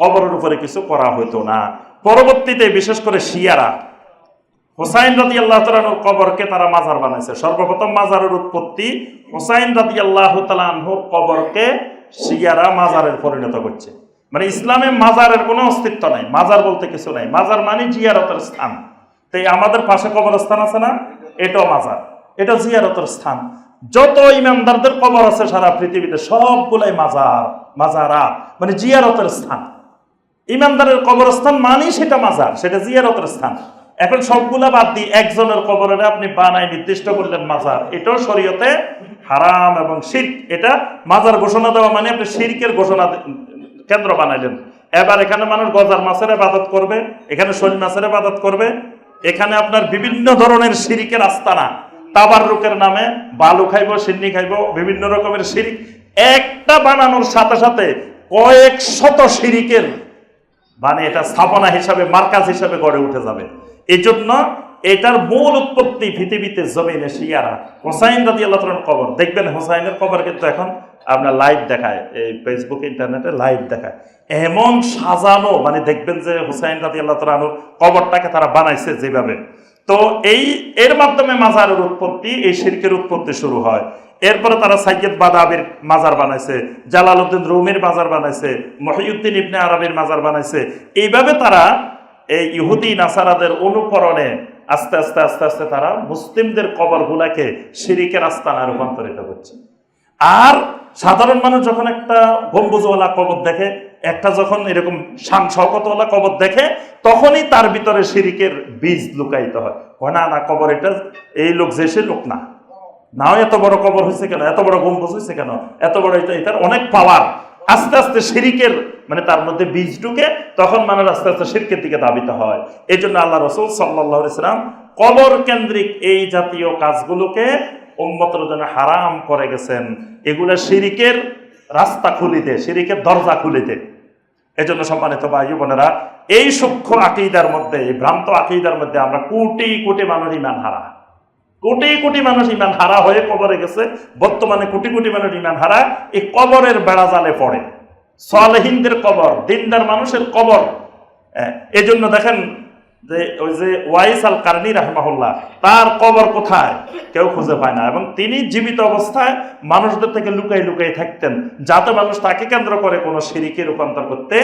কবরের উপরে কিছু করা হইতো না। পরবর্তীতে বিশেষ করে শিয়ারা হুসাইন রাদিয়াল্লাহু তাআলা আনহুর কবরকে তারা মাজার বানাইছে। সর্বপ্রথম মাজারের উৎপত্তি হুসাইন রাদিয়াল্লাহু তাআলা আনহুর কবরকে শিয়ারা মাজারের পরিণত করছে। মানে ইসলামে মাজারের কোনো অস্তিত্ব নাই, মাজার বলতে কিছু নাই। মাজার মানে জিয়ারতের স্থান। তাই আমাদের পাশে কবরস্থান আছে না, এটাও মাজার, এটা জিয়ারতের স্থান। যত ইমামদারদের কবর আছে সারা পৃথিবীতে সবগুলাই মাজার, মাজারাত মানে জিয়ারতের স্থান। ইমামদারের কবরস্থান মানে সেটা মাজার, সেটা জিয়ারতের স্থান। এখন সবগুলা বাদ দিয়ে একজনের কবরের আপনি বানাই নির্দিষ্ট করলেন মাজার, এটাও শরীয়তে হারাম এবং শিরক। এটা মাজার ঘোষণা দেওয়া মানে আপনি শিরকের ঘোষণা কেন্দ্র বানাইলেন। এবার এখানে মানুষ গজার মাছের ইবাদত করবে, এখানে শোল মাছের ইবাদত করবে, এখানে আপনার বিভিন্ন ধরনের শিরকের আস্তানা, তাবাররুকের নামে বালু খাইব, সিন্নি খাইব, বিভিন্ন রকমের শিরিক। একটা বানানোর সাথে সাথে কয়েক শত শিরিকের মানে এটা স্থাপনা হিসাবে মার্কাজ হিসাবে গড়ে উঠে যাবে। এই জন্য এটার মূল উৎপত্তি পৃথিবীতে জমিনে শিয়ারা। হুসাইন রাদিয়াল্লাহু তাআলার কবর দেখবেন, হুসাইনের কবর কিন্তু এখন আপনার লাইভ দেখায়, এই ফেসবুক ইন্টারনেটে লাইভ দেখায়, এমন সাজানো মানে দেখবেন যে হুসাইন রাদিয়াল্লাহু তাআলার কবরটাকে তারা বানাইছে যেভাবে। তো এর মাধ্যমে মাজারের উৎপত্তি, এই শিরকের উৎপত্তি শুরু হয়। এরপরে তারা সাইয়্যিদ বাদাবির মাজার বানাইছে, জালালউদ্দিন রুমির মাজার বানাইছে, মহিউদ্দিন ইবনে আরবির মাজার বানাইছে। এইভাবে তারা এই ইহুদি নাসারাদের অনুকরণে আস্তে আস্তে আস্তে আস্তে তারা মুসলিমদের কবরগুলাকে শিরিকের আস্তানায় রূপান্তরিত করছে। আর সাধারণ মানুষ যখন একটা গম্বুজওয়ালা কবর দেখে, একটা যখন এরকম শান শওকতওয়ালা কবর দেখে, তখনই তার ভিতরে শিরিকের বীজ লুকায়িত হয়। না না, কবর এটা এই লোক যে সে লোক না, নাও এত বড় কবর হয়েছে কেন, এত বড় গম্বুজ হয়েছে কেন, এত বড় এটার অনেক পাওয়ার। আস্তে আস্তে শিরিকের মানে তার মধ্যে বীজ ঢুকে, তখন মানুষ আস্তে আস্তে শিরকের দিকে ধাবিত হয়। এই জন্য আল্লাহ রাসূল সাল্লাল্লাহু আলাইহি ওয়াসাল্লাম কবর কেন্দ্রিক এই জাতীয় কাজগুলোকে উম্মতের জন্য হারাম করে গেছেন। এগুলা শিরিকের রাস্তা খুলে দেয়, শিরিকের দরজা খুলে দেয়। এই জন্য সম্মানিত ভাই বোনেরা, এই সূক্ষ্ম আকীদার মধ্যে, এই ভ্রান্ত আকীদার মধ্যে আমরা কোটি কোটি মানুষ ইমান হারা, কোটি কোটি মানুষ ইমান হারা হয়ে কবরে গেছে। বর্তমানে কোটি কোটি মানুষ ইমান হারা এই কবরের বেড়াজালে পড়ে। সালেহিনদের কবর, দিনদার মানুষের কবর। এই জন্য দেখেন যে ওই যে ওয়াইস আল কারনি রাহিমাহুল্লাহ, তার কবর কোথায় কেউ খুঁজে পায় না, এবং তিনি জীবিত অবস্থায় মানুষদের থেকে লুকাই লুকাই থাকতেন, যাতে মানুষ তাকে কেন্দ্র করে কোনো শিরিকে রূপান্তর করতে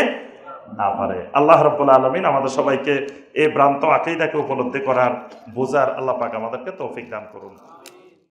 না পারে। আল্লাহ রাব্বুল আলামিন আমাদের সবাইকে এই ভ্রান্ত আকীদাকে উপলব্ধি করার, বোঝার আল্লাহ পাক আমাদেরকে তৌফিক দান করুন।